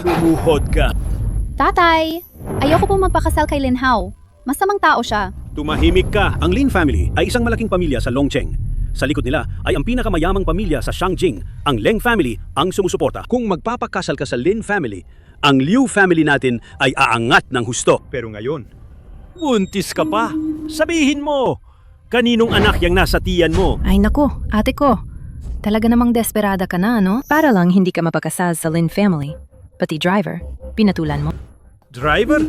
Lumuhod ka. Tatay, ayoko po magpakasal kay Lin Hao. Masamang tao siya. Tumahimik ka. Ang Lin family ay isang malaking pamilya sa Longcheng. Sa likod nila ay ang pinakamayamang pamilya sa Shangjing. Ang Leng family ang sumusuporta. Kung magpapakasal ka sa Lin family, ang Liu family natin ay aangat ng husto. Pero ngayon, buntis ka pa. Sabihin mo, kaninong anak yang nasa tiyan mo? Ay naku, ate ko. Talaga namang desperada ka na, no? Para lang hindi ka mapakasal sa Lin family. Pati driver, pinatulan mo. Driver?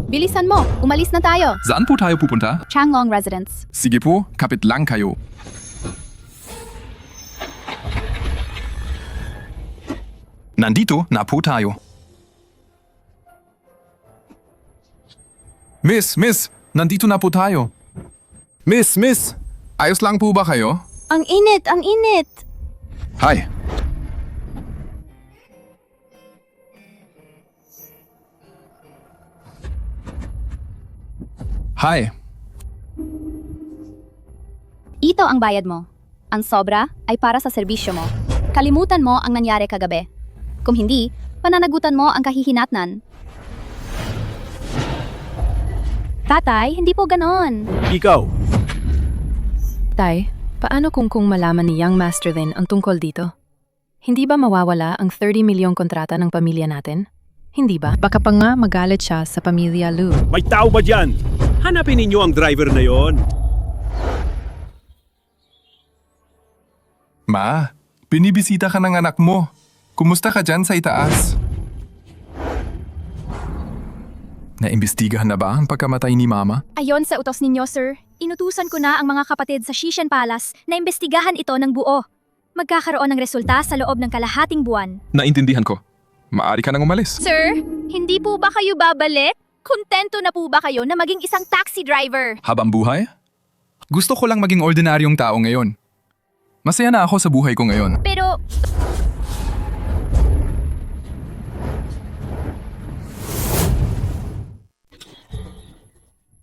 Bilisan mo, umalis na tayo. Saan po tayo pupunta? Changlong Residence. Sige po, kapit lang kayo. Nandito na po tayo. Miss, nandito na po tayo. Miss, ayos lang po ba kayo? Ang init, ang init. Hi. Hi. Ito ang bayad mo. Ang sobra ay para sa serbisyo mo. Kalimutan mo ang nangyari kagabi. Kung hindi, pananagutan mo ang kahihinatnan. Tatay, hindi po ganon. Ikaw. Tay, paano kung malaman ni Young Master Lin ang tungkol dito? Hindi ba mawawala ang 30 milyong kontrata ng pamilya natin? Hindi ba? Baka pa nga magalit siya sa pamilya Lu. May tao ba dyan? Hanapin ninyo ang driver na yon. Ma, binibisita ka ng anak mo. Kumusta ka dyan sa itaas? Naimbestigahan na ba ang pagkamatay ni Mama? Ayon sa utos ninyo, sir, inutusan ko na ang mga kapatid sa Shishan Palace na imbestigahan ito ng buo. Magkakaroon ng resulta sa loob ng kalahating buwan. Naintindihan ko. Maari ka nang umalis. Sir, hindi po ba kayo babalik? Kontento na po ba kayo na maging isang taxi driver? Habang buhay? Gusto ko lang maging ordinaryong tao ngayon. Masaya na ako sa buhay ko ngayon. Pero,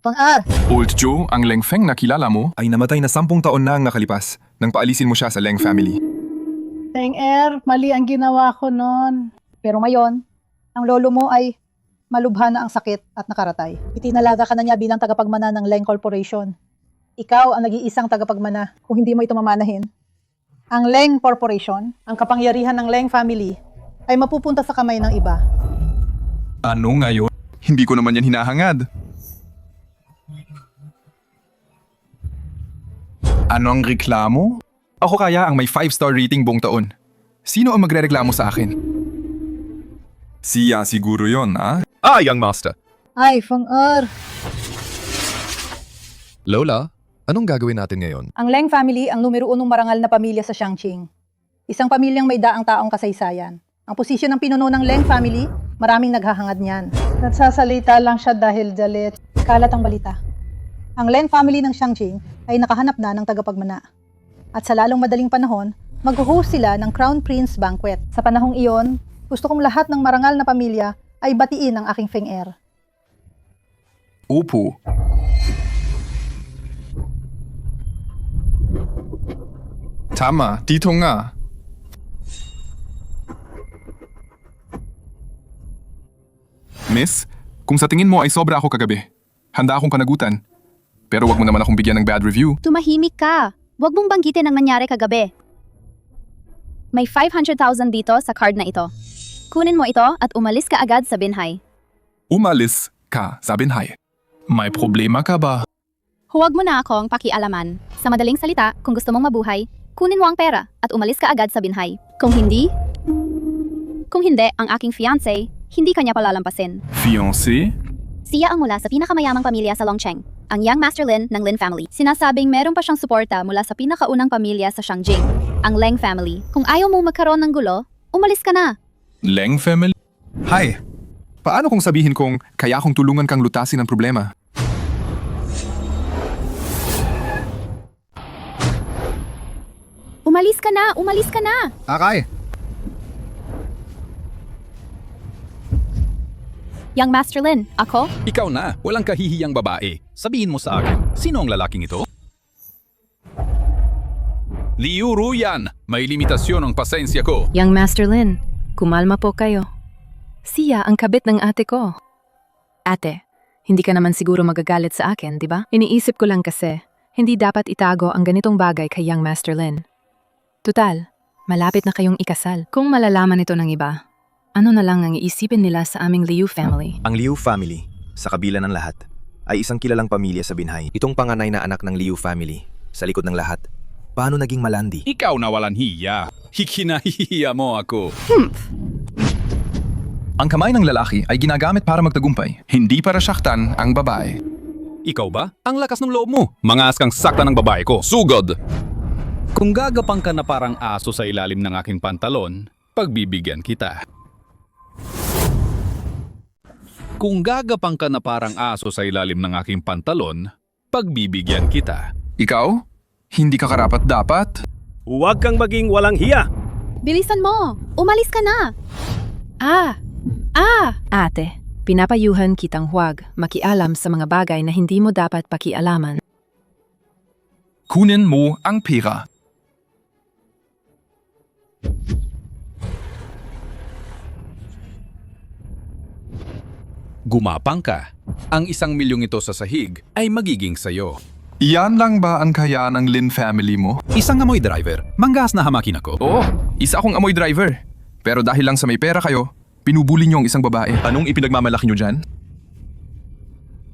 Pang-ar, Old Joe, ang Leng Feng na kilala mo, ay namatay na 10 taon na ang nakalipas nang paalisin mo siya sa Leng family. Pang-er, mali ang ginawa ko noon. Pero ngayon, ang lolo mo ay malubha na ang sakit at nakaratay. Itinalaga ka na niya bilang tagapagmana ng Leng Corporation. Ikaw ang nag-iisang tagapagmana kung hindi mo ito mamanahin. Ang Leng Corporation, ang kapangyarihan ng Leng family, ay mapupunta sa kamay ng iba. Ano ngayon? Hindi ko naman yan hinahangad. Ano ang reklamo? Ako kaya ang may 5-star rating buong taon. Sino ang magrereklamo sa akin? Siya siguro yon, ha? Young master. Ay, Pang-ar, Lola, anong gagawin natin ngayon? ang Leng family ang numero 1 marangal na pamilya sa Shangjing. Isang pamilyang may daang taong kasaysayan. Ang posisyon ng pinuno ng Leng family, maraming naghahangad niyan. Nagsasalita lang siya dahil galit. Kalat ang balita. Ang Leng family ng Shangjing ay nakahanap na ng tagapagmana. At sa lalong madaling panahon, mag-host sila ng Crown Prince Banquet. Sa panahong iyon, gusto kong lahat ng marangal na pamilya ay batiin ang aking Pang-er. Opo. Tama, dito nga. Miss, kung sa tingin mo ay sobra ako kagabi, handa akong panagutan. Pero wag mo naman akong bigyan ng bad review. Tumahimik ka. Huwag mong banggitin ang nangyari kagabi. May 500,000 dito sa card na ito. Kunin mo ito at umalis ka agad sa Binhay. Umalis ka sa Binhay. May problema ka ba? Huwag mo na akong pakialaman. Sa madaling salita, kung gusto mong mabuhay, kunin mo ang pera at umalis ka agad sa Binhay. Kung hindi, ang aking fiancé, hindi kanya palalampasin. Fiancé? Siya ang mula sa pinakamayamang pamilya sa Longcheng, ang Young Master Lin ng Lin family. Sinasabing meron pa siyang suporta mula sa pinakaunang pamilya sa Shangjing, ang Leng family. Kung ayaw mo magkaroon ng gulo, umalis ka na. Leng family? Hi! Paano kung sabihin kong kaya kong tulungan kang lutasin ang problema? Umalis ka na! Umalis ka na! Akay! Young Master Lin, ako? Ikaw na, walang kahihiyang babae. Sabihin mo sa akin, sino ang lalaking ito? Liu Ruyan, may limitasyon ang pasensya ko. Young Master Lin, kumalma po kayo. Siya ang kabit ng ate ko. Ate, hindi ka naman siguro magagalit sa akin, di ba? Iniisip ko lang kasi, hindi dapat itago ang ganitong bagay kay Young Master Lin. Tutal, malapit na kayong ikasal. Kung malalaman ito ng iba, ano na lang ang iisipin nila sa aming Liu family? Ang Liu family, sa kabila ng lahat, ay isang kilalang pamilya sa Binhay. Itong panganay na anak ng Liu family, sa likod ng lahat, paano naging malandi? Ikaw na walang hiya. Hikinahihiya mo ako. Ang kamay ng lalaki ay ginagamit para magtagumpay, hindi para saktan ang babae. Ikaw ba? Ang lakas ng loob mo. Mangas kang sakta ng babae ko. Sugod! Kung gagapang ka na parang aso sa ilalim ng aking pantalon, pagbibigyan kita. Kung gagapang ka na parang aso sa ilalim ng aking pantalon, pagbibigyan kita. Ikaw? Hindi ka karapat-dapat? Huwag kang maging walang hiya. Bilisan mo! Umalis ka na! Ate, pinapayuhan kitang huwag makialam sa mga bagay na hindi mo dapat pakialaman. Kunin mo ang pera. Gumapang ka. Ang 1 milyong ito sa sahig ay magiging sayo. Iyan lang ba ang kaya ng Lin family mo? Isang amoy driver. Manggas na hamakin ako. Oo, isa akong amoy driver. Pero dahil lang sa may pera kayo, pinubuli niyo ang isang babae. Anong ipinagmamalaki niyo dyan?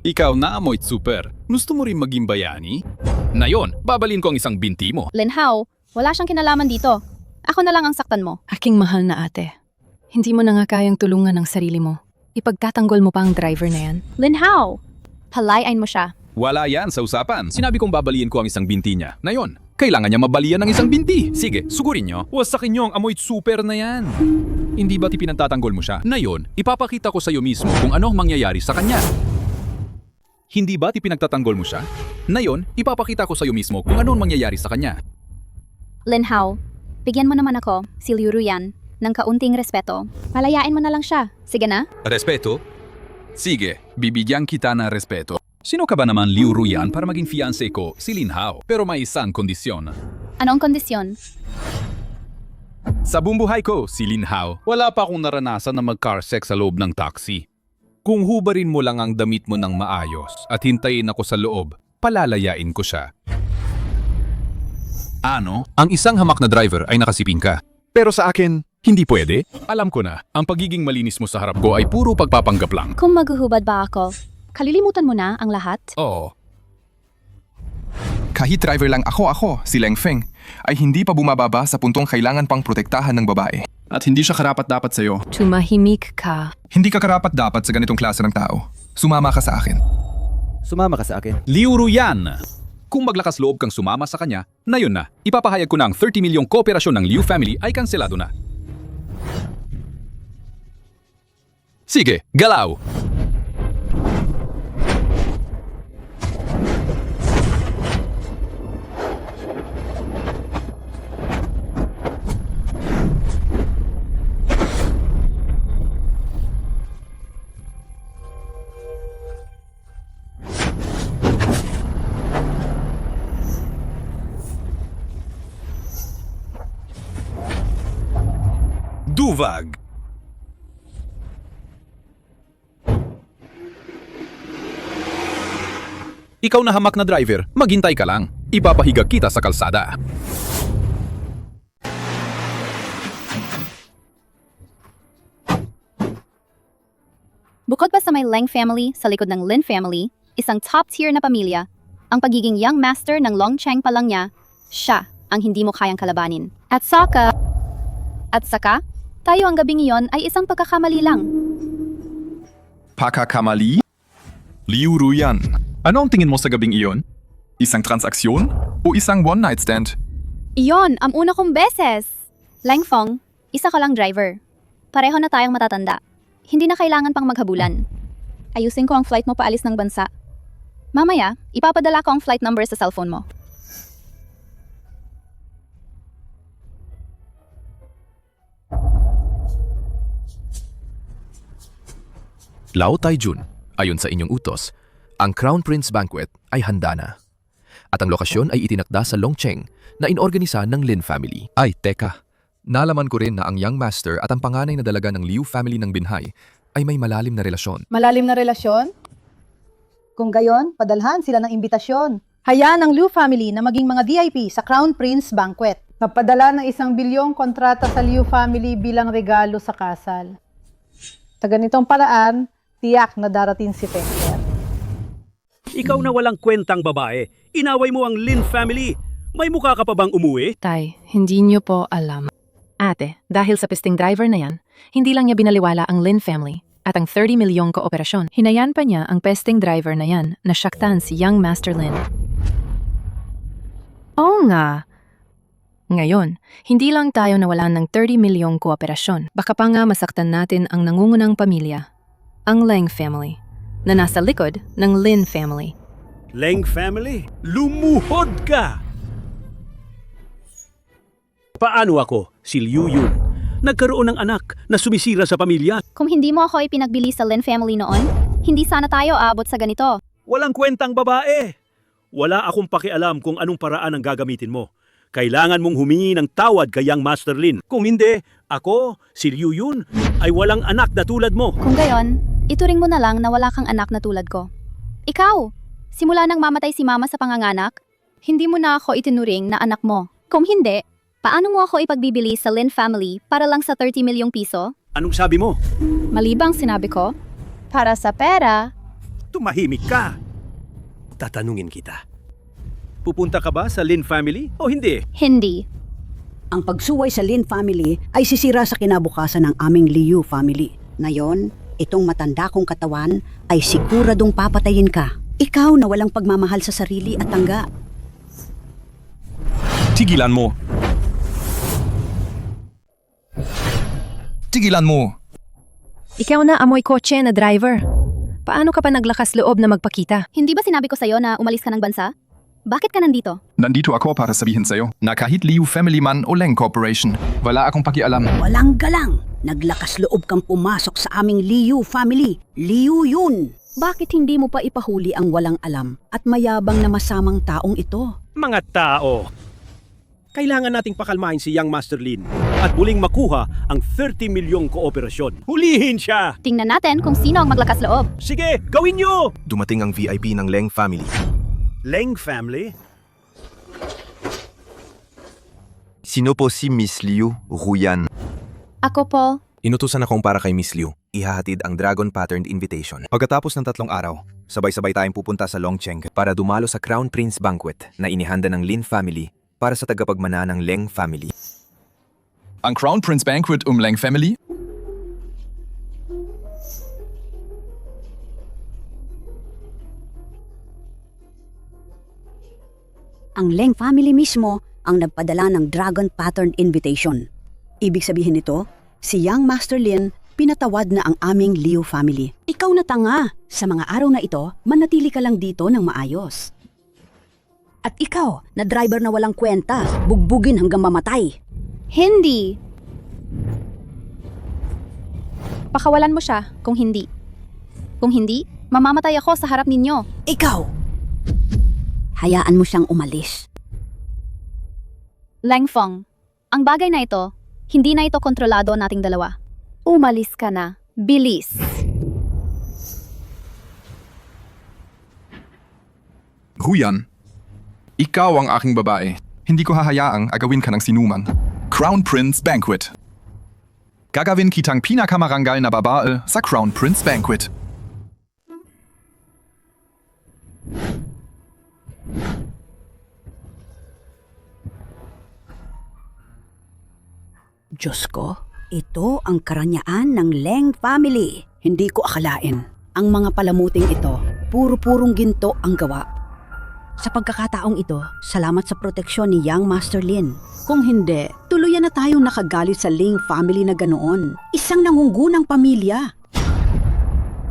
Ikaw na amoy super. Gusto mo rin maging bayani? Nayon, babalin ko ang isang binti mo. Lin Hao, wala siyang kinalaman dito. Ako na lang ang saktan mo. Aking mahal na ate, hindi mo na nga kayang tulungan ang sarili mo. Ipagtatanggol mo pa ang driver na yan. Lin Hao, palayain mo siya. Wala yan sa usapan. Sinabi kong babaliin ko ang isang binti niya. Nayon, kailangan niya mabalian ng isang binti. Sige, sugurin niyo. Wasakin niyo ang amoy super na yan. Hindi ba't ipinagtatanggol mo siya? Nayon, ipapakita ko sa iyo mismo kung ano ang mangyayari sa kanya. Hindi ba't ipinagtatanggol mo siya? Nayon, ipapakita ko sa iyo mismo kung ano ang mangyayari sa kanya. Lin Hao, bigyan mo naman ako, si Liu Ruyan, ng kaunting respeto. Palayain mo na lang siya. Sige na? Respeto? Sige, bibigyan kita ng respeto. Sino ka ba naman Liu Ruyan para maging fiancé ko, si Lin Hao? Pero may isang kondisyon. Anong kondisyon? Sa buong buhay ko, si Lin Hao, wala pa akong naranasan na mag-car sex sa loob ng taxi. Kung hubarin mo lang ang damit mo ng maayos at hintayin ako sa loob, palalayain ko siya. Ano? Ang isang hamak na driver ay nakasiping ka. Pero sa akin, hindi pwede. Alam ko na, ang pagiging malinis mo sa harap ko ay puro pagpapanggap lang. Kung maghuhubad ba ako, kalilimutan mo na ang lahat? Oo. Kahit driver lang ako, si Leng Feng, ay hindi pa bumababa sa puntong kailangan pang protektahan ng babae. At hindi siya karapat-dapat sa'yo. Tumahimik ka. Hindi ka karapat-dapat sa ganitong klase ng tao. Sumama ka sa akin. Sumama ka sa akin. Liu Ruyan! Kung maglakas loob kang sumama sa kanya, na yun na, ipapahayag ko na ang 30 milyong kooperasyon ng Liu family ay kanselado na. Sige, galaw! Duvag! Ikaw na hamak na driver, maghintay ka lang. Ipapahiga kita sa kalsada. Bukod pa sa may Leng family sa likod ng Lin family, isang top-tier na pamilya, ang pagiging young master ng Longcheng pa lang niya, siya ang hindi mo kayang kalabanin. At saka, tayo ang gabing iyon ay isang pagkakamali lang. Pagkakamali? Liu Ruyan, ano ang tingin mo sa gabing iyon? Isang transaksyon o isang one-night stand? Iyon ang una kong beses. Leng Feng, isa ka lang driver. Pareho na tayong matatanda. Hindi na kailangan pang maghabulan. Ayusin ko ang flight mo paalis ng bansa. Mamaya, ipapadala ko ang flight number sa cellphone mo. Lao Taijun, ayon sa inyong utos, ang Crown Prince Banquet ay handa na. At ang lokasyon ay itinakda sa Longcheng na inorganisa ng Lin family. Ay, teka. Nalaman ko rin na ang young master at ang panganay na dalaga ng Liu family ng Binhay ay may malalim na relasyon. Malalim na relasyon? Kung gayon, padalhan sila ng imbitasyon. Hayaan ang Liu family na maging mga VIP sa Crown Prince Banquet. Napadala ng 1 bilyong kontrata sa Liu family bilang regalo sa kasal. Sa ganitong paraan, tiyak na darating si Fencer. Ikaw na walang kwentang babae, inaway mo ang Lin family. May mukha ka pa bang umuwi? Tay, hindi niyo po alam. Ate, dahil sa pisting driver na yan, hindi lang niya binaliwala ang Lin family at ang 30 milyong kooperasyon. Hinayan pa niya ang pesting driver na yan na syaktan si young Master Lin. Oo nga. Ngayon, hindi lang tayo nawalan ng 30 milyong kooperasyon. Baka pa nga masaktan natin ang nangungunang pamilya, ang Leng family, na nasa likod ng Lin family. Leng family? Lumuhod ka! Paano ako, si Liu Yun, nagkaroon ng anak na sumisira sa pamilya? Kung hindi mo ako ipinagbili sa Lin family noon, hindi sana tayo aabot sa ganito. Walang kwentang babae! Wala akong pakialam kung anong paraan ang gagamitin mo. Kailangan mong humingi ng tawad kay Young Master Lin. Kung hindi, ako, si Liu Yun, ay walang anak na tulad mo. Kung gayon, ituring mo na lang na wala kang anak na tulad ko. Ikaw, simula nang mamatay si mama sa panganganak, hindi mo na ako itinuring na anak mo. Kung hindi, paano mo ako ipagbibili sa Lin family para lang sa 30 milyong piso? Anong sabi mo? Malibang sinabi ko, para sa pera. Tumahimik ka. Tatanungin kita. Pupunta ka ba sa Lin family o hindi? Hindi. Ang pagsuway sa Lin family ay sisira sa kinabukasan ng aming Liu family. Ngayon, itong matanda kong katawan ay siguradong papatayin ka. Ikaw na walang pagmamahal sa sarili at tangga. Tigilan mo! Tigilan mo! Ikaw na amoy kotse na driver. Paano ka pa naglakas loob na magpakita? Hindi ba sinabi ko sa'yo na umalis ka ng bansa? Bakit ka nandito? Nandito ako para sabihin sa'yo na kahit Liu family man o Leng Corporation, wala akong pakialam. Walang galang. Naglakas loob kang pumasok sa aming Liu family. Liu Yun. Bakit hindi mo pa ipahuli ang walang alam at mayabang na masamang taong ito? Mga tao, kailangan nating pakalmahin si Young Master Lin at muling makuha ang 30 milyong kooperasyon. Hulihin siya! Tingnan natin kung sino ang maglakas loob. Sige, gawin nyo! Dumating ang VIP ng Leng family. Leng family? Sino po si Miss Liu Ruyan? Ako po. Inutusan akong para kay Miss Liu. Ihahatid ang Dragon Patterned Invitation. Pagkatapos ng 3 araw, sabay-sabay tayong pupunta sa Longcheng para dumalo sa Crown Prince Banquet na inihanda ng Lin family para sa tagapagmana ng Leng family. Ang Crown Prince Banquet Leng family? Ang Leng family mismo ang nagpadala ng Dragon Pattern Invitation. Ibig sabihin nito, si Young Master Lin pinatawad na ang aming Liu family. Ikaw na tanga! Sa mga araw na ito, manatili ka lang dito ng maayos. At ikaw, na driver na walang kwenta, bugbugin hanggang mamatay. Hindi. Pakawalan mo siya kung hindi. Kung hindi, mamamatay ako sa harap ninyo. Ikaw! Hayaan mo siyang umalis. Leng Feng, ang bagay na ito, hindi na ito kontrolado nating dalawa. Umalis ka na. Bilis. Ruyan, ikaw ang aking babae. Hindi ko hahayaang agawin ka ng sinuman. Crown Prince Banquet. Gagawin kitang pinakamarangal na babae sa Crown Prince Banquet. Diyos ko, ito ang karanyaan ng Leng family. Hindi ko akalain. Ang mga palamuting ito, puro-purong ginto ang gawa. Sa pagkakataong ito, salamat sa proteksyon ni Young Master Lin. Kung hindi, tuluyan na tayong nakagalit sa Leng family na ganoon. Isang nangunggunang pamilya.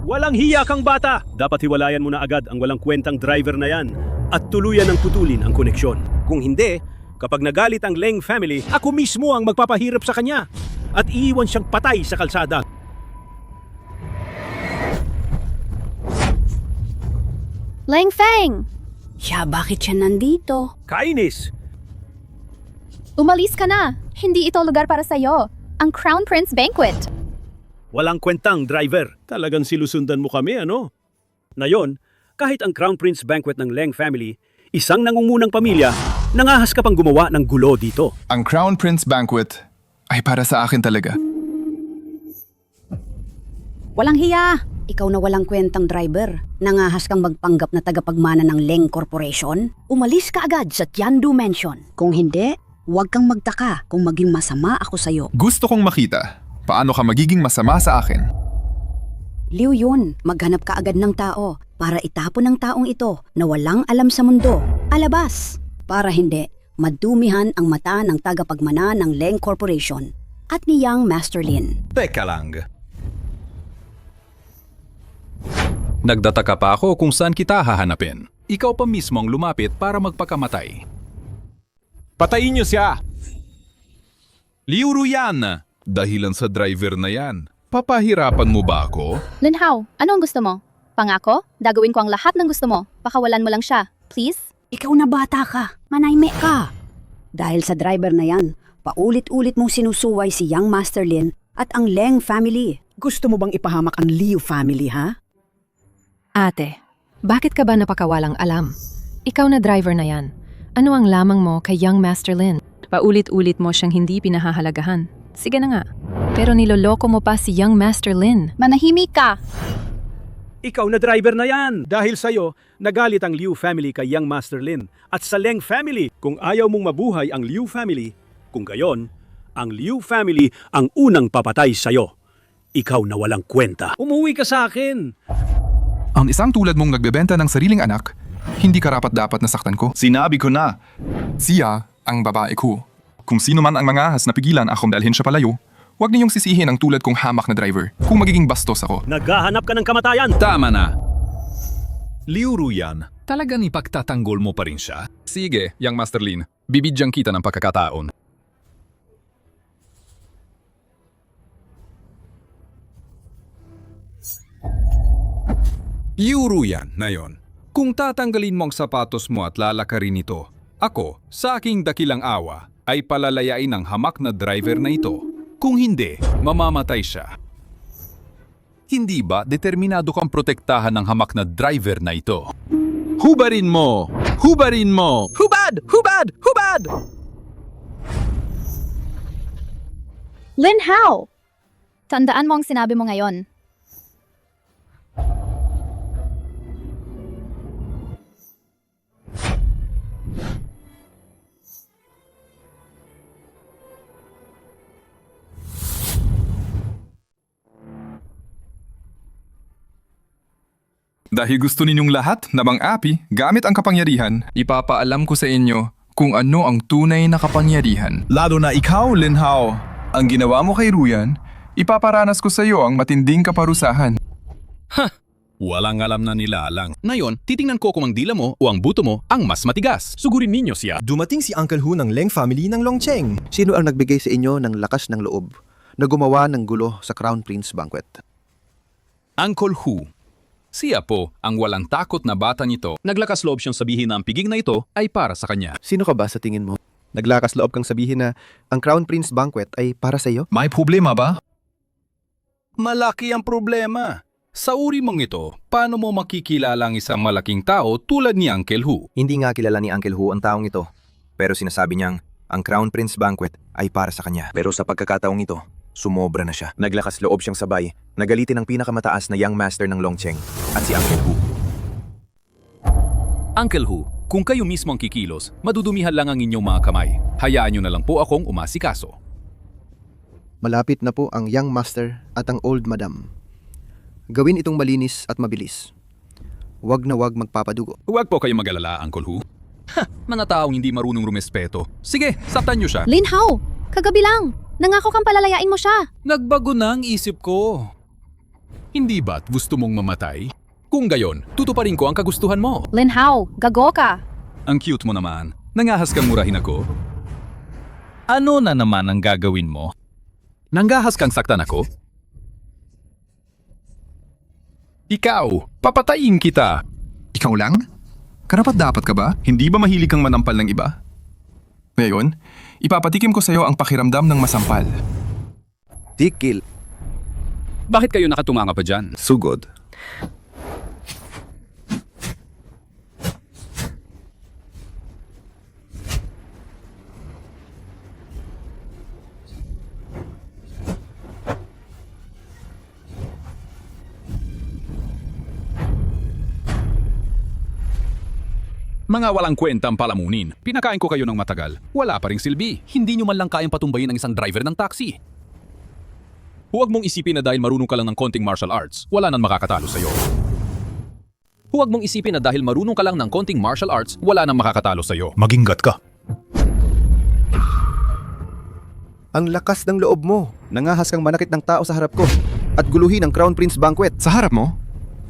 Walang hiya kang bata! Dapat hiwalayan mo na agad ang walang kwentang driver na yan at tuluyan ng putulin ang koneksyon. Kung hindi, kapag nagalit ang Leng family, ako mismo ang magpapahirap sa kanya at iiwan siyang patay sa kalsada. Leng Feng! Siya, bakit siya nandito? Kainis! Umalis ka na! Hindi ito lugar para sa'yo. Ang Crown Prince Banquet. Walang kwentang, driver. Talagang silusundan mo kami, ano? Ngayon, kahit ang Crown Prince Banquet ng Leng family, isang nangungunang pamilya, nangahas ka pang gumawa ng gulo dito. Ang Crown Prince Banquet ay para sa akin talaga. Walang hiya! Ikaw na walang kwentang driver. Nangahas kang magpanggap na tagapagmana ng Leng Corporation? Umalis ka agad sa Tiandu Mansion. Kung hindi, huwag kang magtaka kung maging masama ako sa'yo. Gusto kong makita paano ka magiging masama sa akin. Liu Yun, maghanap ka agad ng tao para itapon ng taong ito na walang alam sa mundo. Alabas! Para hindi, madumihan ang mata ng tagapagmana ng Leng Corporation at ni Young Master Lin. Teka lang. Nagdataka pa ako kung saan kita hahanapin. Ikaw pa mismo ang lumapit para magpakamatay. Patayin niyo siya! Liu Ruyan! Dahilan sa driver na yan. Papahirapan mo ba ako? Lin Hao, ano ang gusto mo? Pangako, gagawin ko ang lahat ng gusto mo. Pakawalan mo lang siya. Please? Ikaw na bata ka, manayme ka. Dahil sa driver na yan, paulit-ulit mong sinusuway si Young Master Lin at ang Leng family. Gusto mo bang ipahamak ang Liu family, ha? Ate, bakit ka ba napakawalang alam? Ikaw na driver na yan. Ano ang lamang mo kay Young Master Lin? Paulit-ulit mo siyang hindi pinahahalagahan. Sige na nga. Pero niloloko mo pa si Young Master Lin. Manahimik ka! Ikaw na driver na yan! Dahil sa'yo, nagalit ang Liu family kay Young Master Lin at sa Leng family. Kung ayaw mong mabuhay ang Liu family, kung gayon, ang Liu family ang unang papatay sa'yo. Ikaw na walang kwenta. Umuwi ka sa akin! Ang isang tulad mong nagbebenta ng sariling anak, hindi karapat-dapat nasaktan ko. Sinabi ko na, siya ang babae ko. Kung sino man ang mangahas na pigilan akong dalhin siya palayo, huwag niyong sisihin ang tulad kong hamak na driver kung magiging bastos ako. Naghahanap ka ng kamatayan! Tama na! Liu Ruyan, talagang ipagtatanggol mo pa rin siya? Sige, Young Master Lin, bibidyan kita ng pagkakataon. Liu Ruyan na yon. Kung tatanggalin mo ang sapatos mo at lalakarin ito, ako, sa aking dakilang awa, ay palalayain ng hamak na driver na ito. Kung hindi, mamamatay siya. Hindi ba determinado kang protektahan ng hamak na driver na ito? Hubarin mo! Hubarin mo! Hubad! Hubad! Hubad! Lin Hao! Tandaan mo ang sinabi mo ngayon. Dahil gusto ninyong lahat na mang-api gamit ang kapangyarihan, ipapaalam ko sa inyo kung ano ang tunay na kapangyarihan. Lalo na ikaw, Lin Hao. Ang ginawa mo kay Ruyan, ipaparanas ko sa iyo ang matinding kaparusahan. Walang alam na nilalang. Ngayon, titingnan ko kung ang dila mo o ang buto mo ang mas matigas. Sugurin ninyo siya. Dumating si Uncle Hu ng Leng family ng Longcheng. Sino ang nagbigay sa inyo ng lakas ng loob na gumawa ng gulo sa Crown Prince Banquet? Uncle Hu. Siya po ang walang takot na bata nito. Naglakas loob siyang sabihin na ang piging na ito ay para sa kanya. Sino ka ba sa tingin mo? Naglakas loob kang sabihin na ang Crown Prince Banquet ay para sa iyo? May problema ba? Malaki ang problema. Sa uri mong ito, paano mo makikilala ang isang malaking tao tulad ni Uncle Hu? Hindi nga kilala ni Uncle Hu ang taong ito. Pero sinasabi niyang ang Crown Prince Banquet ay para sa kanya. Pero sa pagkakataong ito, sumobra na siya. Naglakas loob siyang sabay, nagalitin ang pinakamataas na Young Master ng Longcheng at si Uncle Hu. Uncle Hu, kung kayo mismo ang kikilos, madudumihan lang ang inyong mga kamay. Hayaan niyo na lang po akong umasikaso. Malapit na po ang Young Master at ang Old Madam. Gawin itong malinis at mabilis. Huwag na huwag magpapadugo. Huwag po kayong mag-alala, Uncle Hu. Mga taong hindi marunong rumespeto. Sige, saktan niyo siya. Lin Hao! Kagabi lang! Nangako kang palalayain mo siya! Nagbago na ang isip ko. Hindi ba't gusto mong mamatay? Kung gayon, tutuparin ko ang kagustuhan mo. Lin Hao, gago ka! Ang cute mo naman. Nangahas kang murahin ako? Ano na naman ang gagawin mo? Nanggahas kang saktan ako? Ikaw, papatayin kita. Ikaw lang? Karapat-dapat ka ba? Hindi ba mahilig kang manampal ng iba? Ngayon, ipapatikim ko sa'yo ang pakiramdam ng masampal. Tikil. Bakit kayo nakatumanga pa dyan? Sugod. Mga walang kwentang palamunin. Pinakain ko kayo ng matagal. Wala pa ring silbi. Hindi nyo man lang kayang patumbayin ang isang driver ng taxi. Huwag mong isipin na dahil marunong ka lang ng konting martial arts, wala nang makakatalo sa'yo. Huwag mong isipin na dahil marunong ka lang ng konting martial arts, wala nang makakatalo sa'yo. Maginggat ka. Ang lakas ng loob mo. Nangahas kang manakit ng tao sa harap ko at guluhin ang Crown Prince Banquet. Sa harap mo?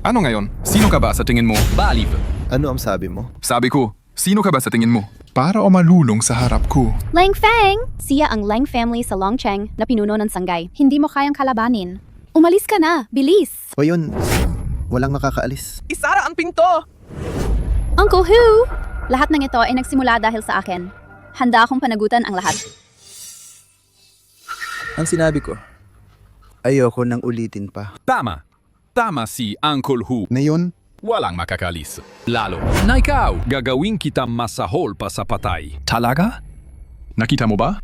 Ano ngayon? Sino ka ba sa tingin mo? Baliv. Ano ang sabi mo? Sabi ko, sino ka ba sa tingin mo? Para o malulong sa harap ko. Lang Feng! Siya ang Lang family sa Longcheng na pinuno ng Sangay. Hindi mo kayang kalabanin. Umalis ka na! Bilis! O yun, walang makakaalis. Isara ang pinto! Uncle Hu! Lahat ng ito ay nagsimula dahil sa akin. Handa akong panagutan ang lahat. Ang sinabi ko, ayoko nang ulitin pa. Tama. Tama si Uncle Hu. Ngayon, Walang makakalis. Lalo na ikaw, gagawin kita masahol pa sa patay. Talaga? Nakita mo ba?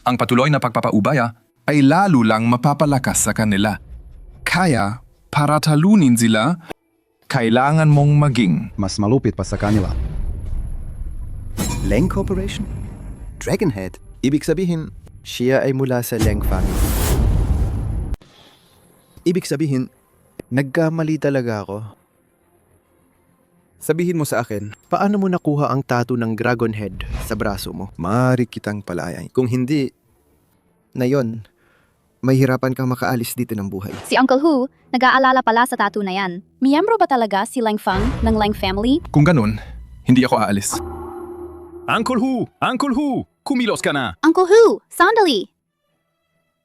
Ang patuloy na pagpapaubaya ay lalo lang mapapalakas sa kanila. Kaya, para talunin sila, kailangan mong maging mas malupit pa sa kanila. Leng Corporation? Dragonhead? Ibig sabihin, siya ay mula sa Leng family. Ibig sabihin, nagkamali talaga ako. Sabihin mo sa akin, paano mo nakuha ang tattoo ng dragon head sa braso mo? Maaari kitang palayain. Kung hindi, na yon, mahirapan kang makaalis dito ng buhay. Si Uncle Hu, nag-aalala pala sa tattoo na yan. Miyembro ba talaga si Lang Feng ng Lang family? Kung ganun, hindi ako aalis. Uncle Hu! Uncle Hu! Kumilos ka na! Uncle Hu, sandali!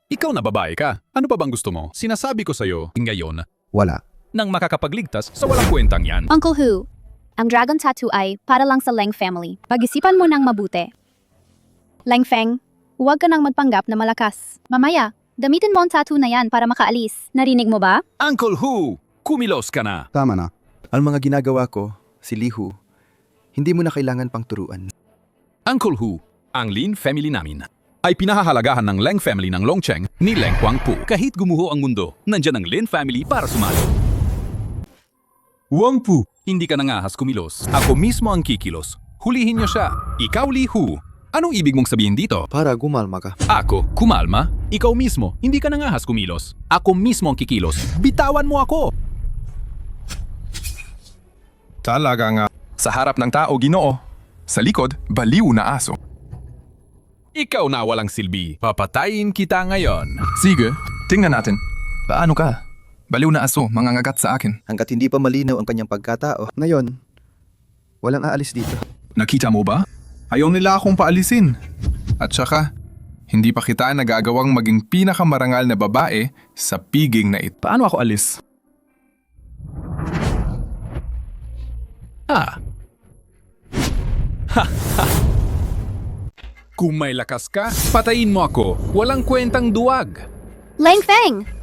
Ikaw na babae ka. Ano pa bang gusto mo? Sinasabi ko sa'yo, ngayon, Wala. nang makakapagligtas sa walang kwentang yan. Uncle Hu, ang dragon tattoo ay para lang sa Lang family. Pag-isipan mo nang mabuti. Lang Feng, huwag ka nang magpanggap na malakas. Mamaya, gamitin mo ang tattoo na yan para makaalis. Narinig mo ba? Uncle Hu! Kumilos ka na! Tama na. Ang mga ginagawa ko, si Lihu, hindi mo na kailangan pang turuan. Uncle Hu, ang Lin family namin, ay pinahahalagahan ng Leng family ng Longcheng ni Leng Huangpu. Kahit gumuho ang mundo, nandyan ang Lin family para sumalo. Huangpu, hindi ka nangahas kumilos. Ako mismo ang kikilos. Hulihin niyo siya. Ikaw, Li Hu. Anong ibig mong sabihin dito? Para gumalma ka. Ako, kumalma? Ikaw mismo, hindi ka nangahas kumilos. Ako mismo ang kikilos. Bitawan mo ako! Talaga nga. Sa harap ng tao, Ginoo. Sa likod, baliw na aso. Ikaw na walang silbi. Papatayin kita ngayon. Sige, tingnan natin. Paano ka? Baliw na aso, mangangagat sa akin. Hanggat hindi pa malinaw ang kanyang pagkatao. Ngayon, walang aalis dito. Nakita mo ba? Ayaw nila akong paalisin. At saka, hindi pa kita nagagawang maging pinakamarangal na babae sa piging na ito. Paano ako alis? Kung may lakas ka, patayin mo ako. Walang kwentang duwag. Lang Feng!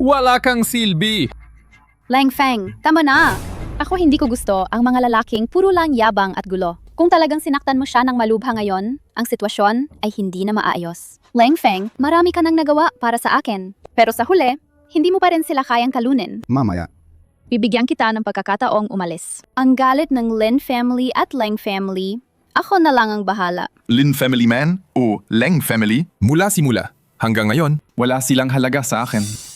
Wala kang silbi. Lang Feng, tama na! Ako hindi ko gusto ang mga lalaking puro lang yabang at gulo. Kung talagang sinaktan mo siya ng malubha ngayon, ang sitwasyon ay hindi na maayos. Lang Feng, marami ka nang nagawa para sa akin. Pero sa huli, hindi mo pa rin sila kayang talunin. Mamaya. Bibigyan kita ng pagkakataong umalis. Ang galit ng Lin family at Lang family, ako na lang ang bahala. Lin family man o Leng family? Mula simula. Hanggang ngayon, wala silang halaga sa akin.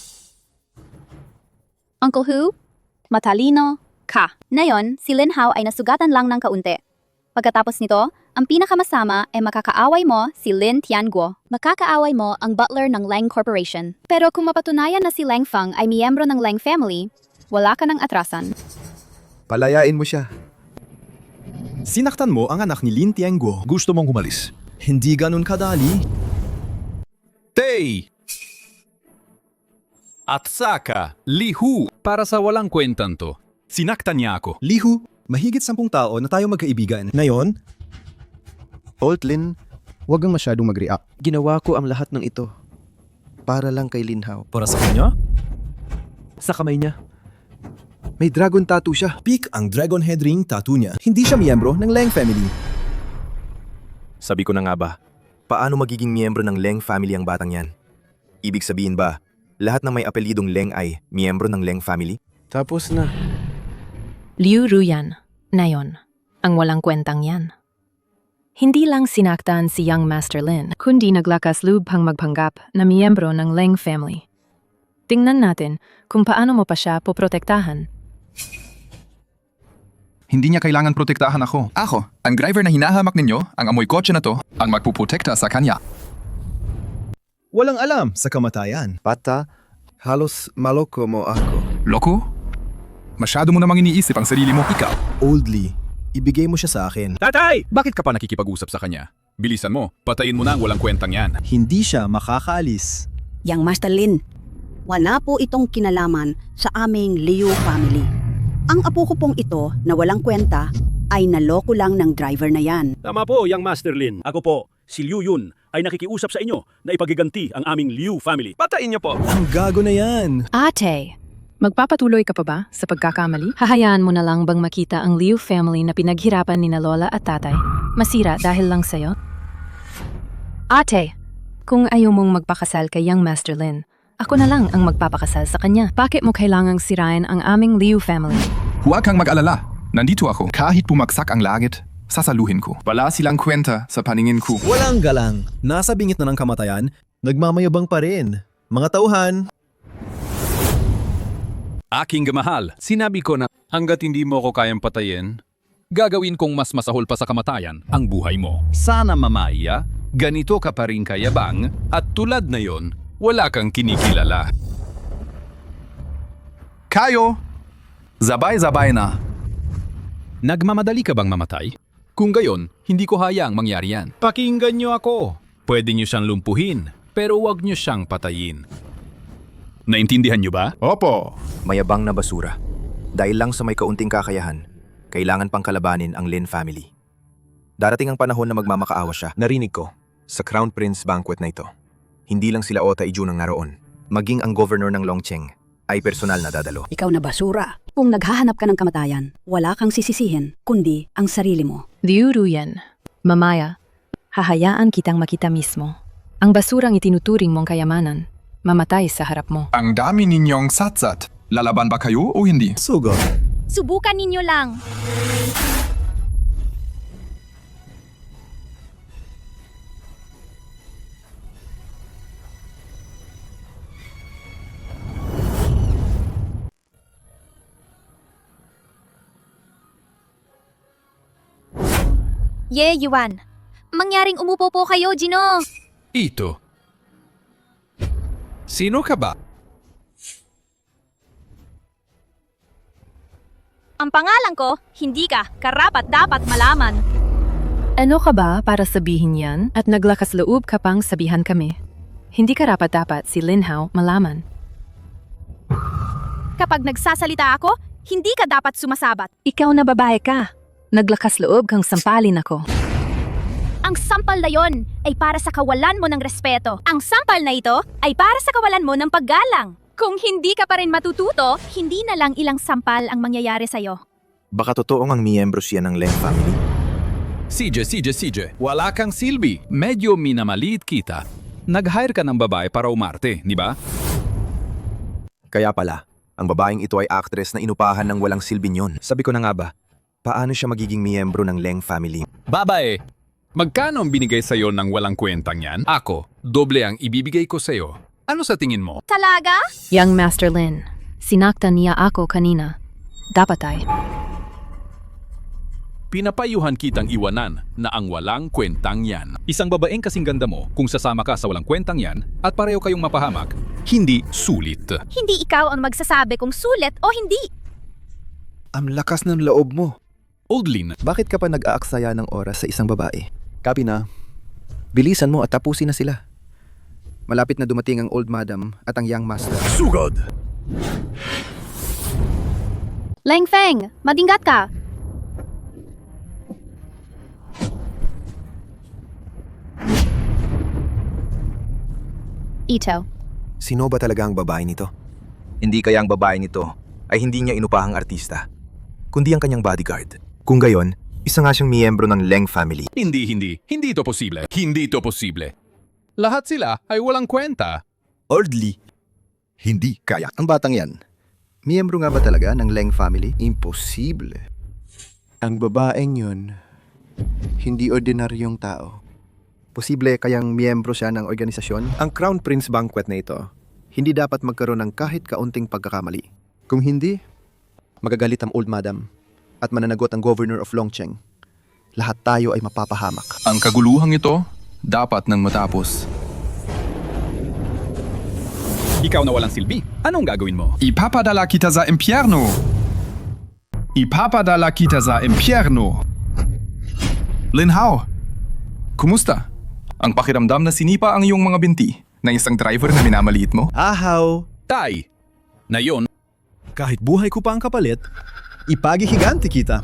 Uncle Hu, matalino ka. Ngayon, si Lin Hao ay nasugatan lang ng kaunti. Pagkatapos nito, ang pinakamasama ay makakaaway mo si Lin Tianguo. Makakaaway mo ang butler ng Lang Corporation. Pero kung mapatunayan na si Lang Feng ay miyembro ng Lang family, wala ka ng atrasan. Palayain mo siya. Sinaktan mo ang anak ni Lin Tianguo. Gusto mong umalis. Hindi ganun kadali. Tay! At saka, lihu, para sa walang kwentan to. Sinaktan niya ako. Lihu, mahigit 10 taon na tayo magkaibigan. Ngayon, Old Lin, huwag kang masyadong mag-react. Ginawa ko ang lahat ng ito para lang kay Linhao. Para sa kanya? Sa kamay niya, may dragon tattoo siya. Peak ang dragon head ring tattoo niya. Hindi siya miyembro ng Leng family. Sabi ko na nga ba, paano magiging miyembro ng Leng family ang batang yan? Ibig sabihin ba, lahat ng may apelidong Leng ay miyembro ng Leng family? Tapos na. Liu Ruyan, na yon, ang walang kwentang yan. Hindi lang sinaktan si Young Master Lin, kundi naglakas loob pang magpanggap na miyembro ng Leng family. Tingnan natin kung paano mo pa siya poprotektahan. Hindi niya kailangan protektahan ako. Ako, ang driver na hinahamak ninyo, ang amoy kotse na to, ang magpuprotekta sa kanya. Walang alam sa kamatayan. Pata, halos maloko mo ako. Loko? Masyado mo namang iniisip ang sarili mo. Ikaw, Oldly, ibigay mo siya sa akin. Tatay! Bakit ka pa nakikipag-usap sa kanya? Bilisan mo, patayin mo na ang walang kwentang yan. Hindi siya makakaalis. Yang Master Lin, wala po itong kinalaman sa aming Liu family. Ang apo ko pong ito na walang kwenta ay naloko lang ng driver na yan. Tama po, Young Master Lin. Ako po, si Liu Yun, ay nakikiusap sa inyo na ipagiganti ang aming Liu family. Patayin niyo po! Ang gago na yan. Ate, magpapatuloy ka pa ba sa pagkakamali? Hahayaan mo na lang bang makita ang Liu family na pinaghirapan ni na lola at tatay? Masira dahil lang sa'yo? Ate, kung ayaw mong magpakasal kay Young Master Lin, ako na lang ang magpapakasal sa kanya. Bakit mo kailangang sirain ang aming Liu family? Huwag kang mag-alala. Nandito ako. Kahit bumagsak ang langit, sasaluhin ko. Wala silang kwenta sa paningin ko. Walang galang. Nasa bingit na ng kamatayan, nagmamayabang pa rin. Mga tauhan, Aking gamahal, sinabi ko na hanggat hindi mo ako kayang patayin, gagawin kong mas masahol pa sa kamatayan ang buhay mo. Sana mamaya, ganito ka pa rin kayabang at tulad na yon, wala kang kinikilala. Kayo! Zabay-zabay na. Nagmamadali ka bang mamatay? Kung gayon, hindi ko hayaang mangyari yan. Pakinggan niyo ako. Pwede niyo siyang lumpuhin, pero huwag niyo siyang patayin. Naintindihan niyo ba? Opo. Mayabang na basura. Dahil lang sa may kaunting kakayahan, kailangan pang kalabanin ang Lin family. Darating ang panahon na magmamakaawa siya. Narinig ko, sa Crown Prince banquet na ito, hindi lang sila Ota Ijun ang naroon, maging ang governor ng Longcheng ay personal na dadalo. Ikaw na basura. Kung naghahanap ka ng kamatayan, wala kang sisisihin, kundi ang sarili mo. Liu Ruyan, mamaya, hahayaan kitang makita mismo. Ang basurang itinuturing mong kayamanan, mamatay sa harap mo. Ang dami ninyong satsat. Lalaban ba kayo o hindi? sugot. Subukan ninyo lang. Ye, Yuan. Mangyaring umupo po kayo, Gino. Ito. Sino ka ba? Ang pangalan ko, hindi ka karapat dapat malaman. Ano ka ba para sabihin yan at naglakas loob ka pang sabihan kami? Hindi karapat-dapat si Linhao malaman. Kapag nagsasalita ako, hindi ka dapat sumasabat. Ikaw na babae ka. Naglakas loob kang sampalin ako. Ang sampal na yon ay para sa kawalan mo ng respeto. Ang sampal na ito ay para sa kawalan mo ng paggalang. Kung hindi ka pa rin matututo, hindi na lang ilang sampal ang mangyayari sa'yo. Baka totoong ang miyembro siya ng Leng family? CJ, wala kang silbi. Medyo minamaliit kita. Nag-hire ka ng babae para umarte, di ba? Kaya pala, ang babaeng ito ay actress na inupahan ng walang silbi niyon. Sabi ko na nga ba, paano siya magiging miyembro ng Leng family? Babae, magkano ang binigay sa'yo ng walang kwentang yan? Ako, doble ang ibibigay ko sa'yo. Ano sa tingin mo? Talaga? Young Master Lin, sinaktan niya ako kanina. Dapat ay. Pinapayuhan kitang iwanan na ang walang kwentang yan. Isang babaeng kasing ganda mo kung sasama ka sa walang kwentang yan at pareho kayong mapahamak, hindi sulit. Hindi ikaw ang magsasabi kung sulit o hindi. Ang lakas ng loob mo. Old Lin, Bakit ka pa nag-aaksaya ng oras sa isang babae? Kapi na. Bilisan mo at tapusin na sila. Malapit na dumating ang Old Madam at ang Young Master. Sugod! Leng Feng, madingat ka! Ito. Sino ba talaga ang babae nito? Hindi kaya ang babae nito ay hindi niya inupahang artista, kundi ang kanyang bodyguard. Kung gayon, isa nga siyang miyembro ng Leng family. Hindi ito posible. Hindi ito posible. Lahat sila ay walang kwenta. Ordly. Hindi kaya. Ang batang yan, miyembro nga ba talaga ng Leng family? Imposible. Ang babaeng yun, hindi ordinaryong tao. Posible kayang miyembro siya ng organisasyon? Ang Crown Prince Banquet na ito, hindi dapat magkaroon ng kahit kaunting pagkakamali. Kung hindi, magagalit ang Old Madam at mananagot ang Governor of Longcheng. Lahat tayo ay mapapahamak. Ang kaguluhang ito, dapat nang matapos. Ikaw na walang silbi. Anong gagawin mo? Ipapadala kita sa impyerno! Ipapadala kita sa impyerno! Lin Hao, kumusta? Ang pakiramdam na sinipa ang iyong mga binti ng isang driver na minamaliit mo? Ahaw! Tay! Na yon, Kahit buhay ko pa ang kapalit, ipagihiganti kita.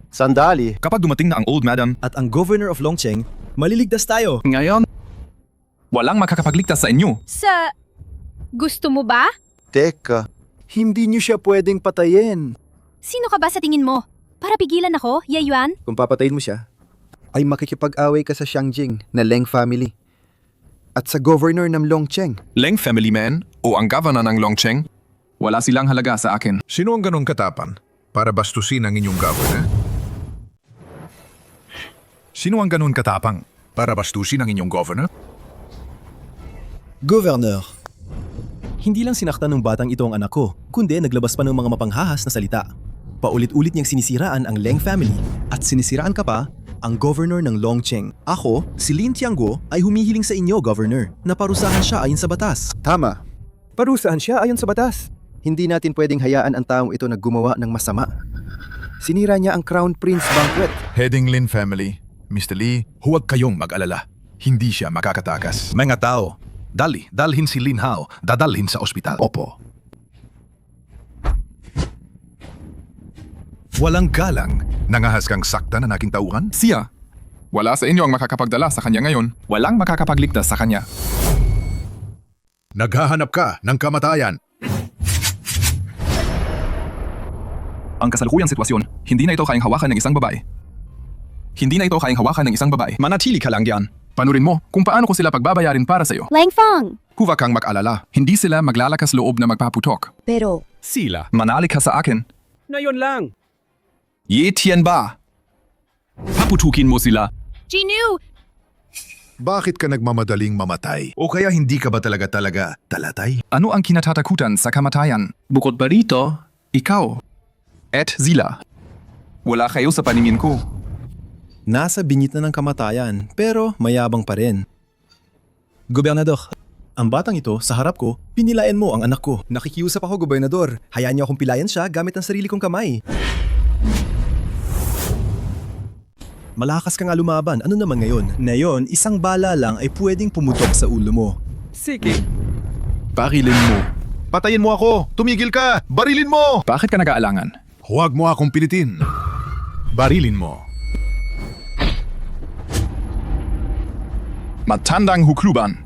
Sandali. Kapag dumating na ang Old Madam At ang Governor of Longcheng, maliligtas tayo. Ngayon, walang makakapagligtas sa inyo. Gusto mo ba? Teka, hindi niyo siya pwedeng patayin. Sino ka ba sa tingin mo? Para pigilan ako, Yayuan? Kung papatayin mo siya, ay makikipag-away ka sa Xiangjing na Leng family at sa governor ng Longcheng. Leng family man o ang governor ng Longcheng, wala silang halaga sa akin. Sino ang ganong katapan para bastusin ang inyong governor? Sino ang ganon katapang para bastusin ang inyong governor? Governor, hindi lang sinaktan ng batang ito ang anak ko, kundi naglabas pa ng mga mapanghahas na salita. Paulit-ulit niyang sinisiraan ang Leng family at sinisiraan ka pa ang governor ng Longcheng. Ako, si Lin Tiangguo, ay humihiling sa inyo, governor, na parusahan siya ayon sa batas. Tama. Parusahan siya ayon sa batas. Hindi natin pwedeng hayaan ang taong ito na gumawa ng masama. Sinira niya ang Crown Prince Banquet. Heading Lin family, Mr. Lee, huwag kayong mag-alala. Hindi siya makakatakas. Mga tao, dalhin si Lin Hao, dadalhin sa ospital. Opo. Walang galang. Nangahas kang sakta na aking tauhan? Siya, wala sa inyo ang makakapagdala sa kanya ngayon. Walang makakapagligtas sa kanya. Naghahanap ka ng kamatayan. Ang kasalukuyang sitwasyon, hindi na ito kayang hawakan ng isang babae. Hindi na ito kayang hawakan ng isang babae. Manatili ka lang diyan. Panurin mo kung paano ko sila pagbabayarin para sa'yo. Leng Feng! Huwag kang mag-alala. Hindi sila maglalakas loob na magpaputok. Pero, sila. Manalik ka sa akin. Ngayon lang! Ye Tian ba? Paputukin mo sila. Jinu! Bakit ka nagmamadaling mamatay? O kaya hindi ka ba talaga talatay? Ano ang kinatatakutan sa kamatayan? Bukod ba rito, ikaw at Zila. Wala kayo sa paningin ko. Nasa bingit na ng kamatayan, pero mayabang pa rin. Gobernador, ang batang ito, sa harap ko, pinilayan mo ang anak ko. Nakikiusap ako, Gobernador. Hayaan niyo akong pilayan siya gamit ang sarili kong kamay. Malakas ka nga lumaban. Ano naman ngayon? Ngayon, isang bala lang ay pwedeng pumutok sa ulo mo. Sige. Barilin mo. Patayin mo ako! Tumigil ka! Barilin mo! Bakit ka nag-aalangan? Huwag mo akong pilitin. Barilin mo. Matandang hukluban.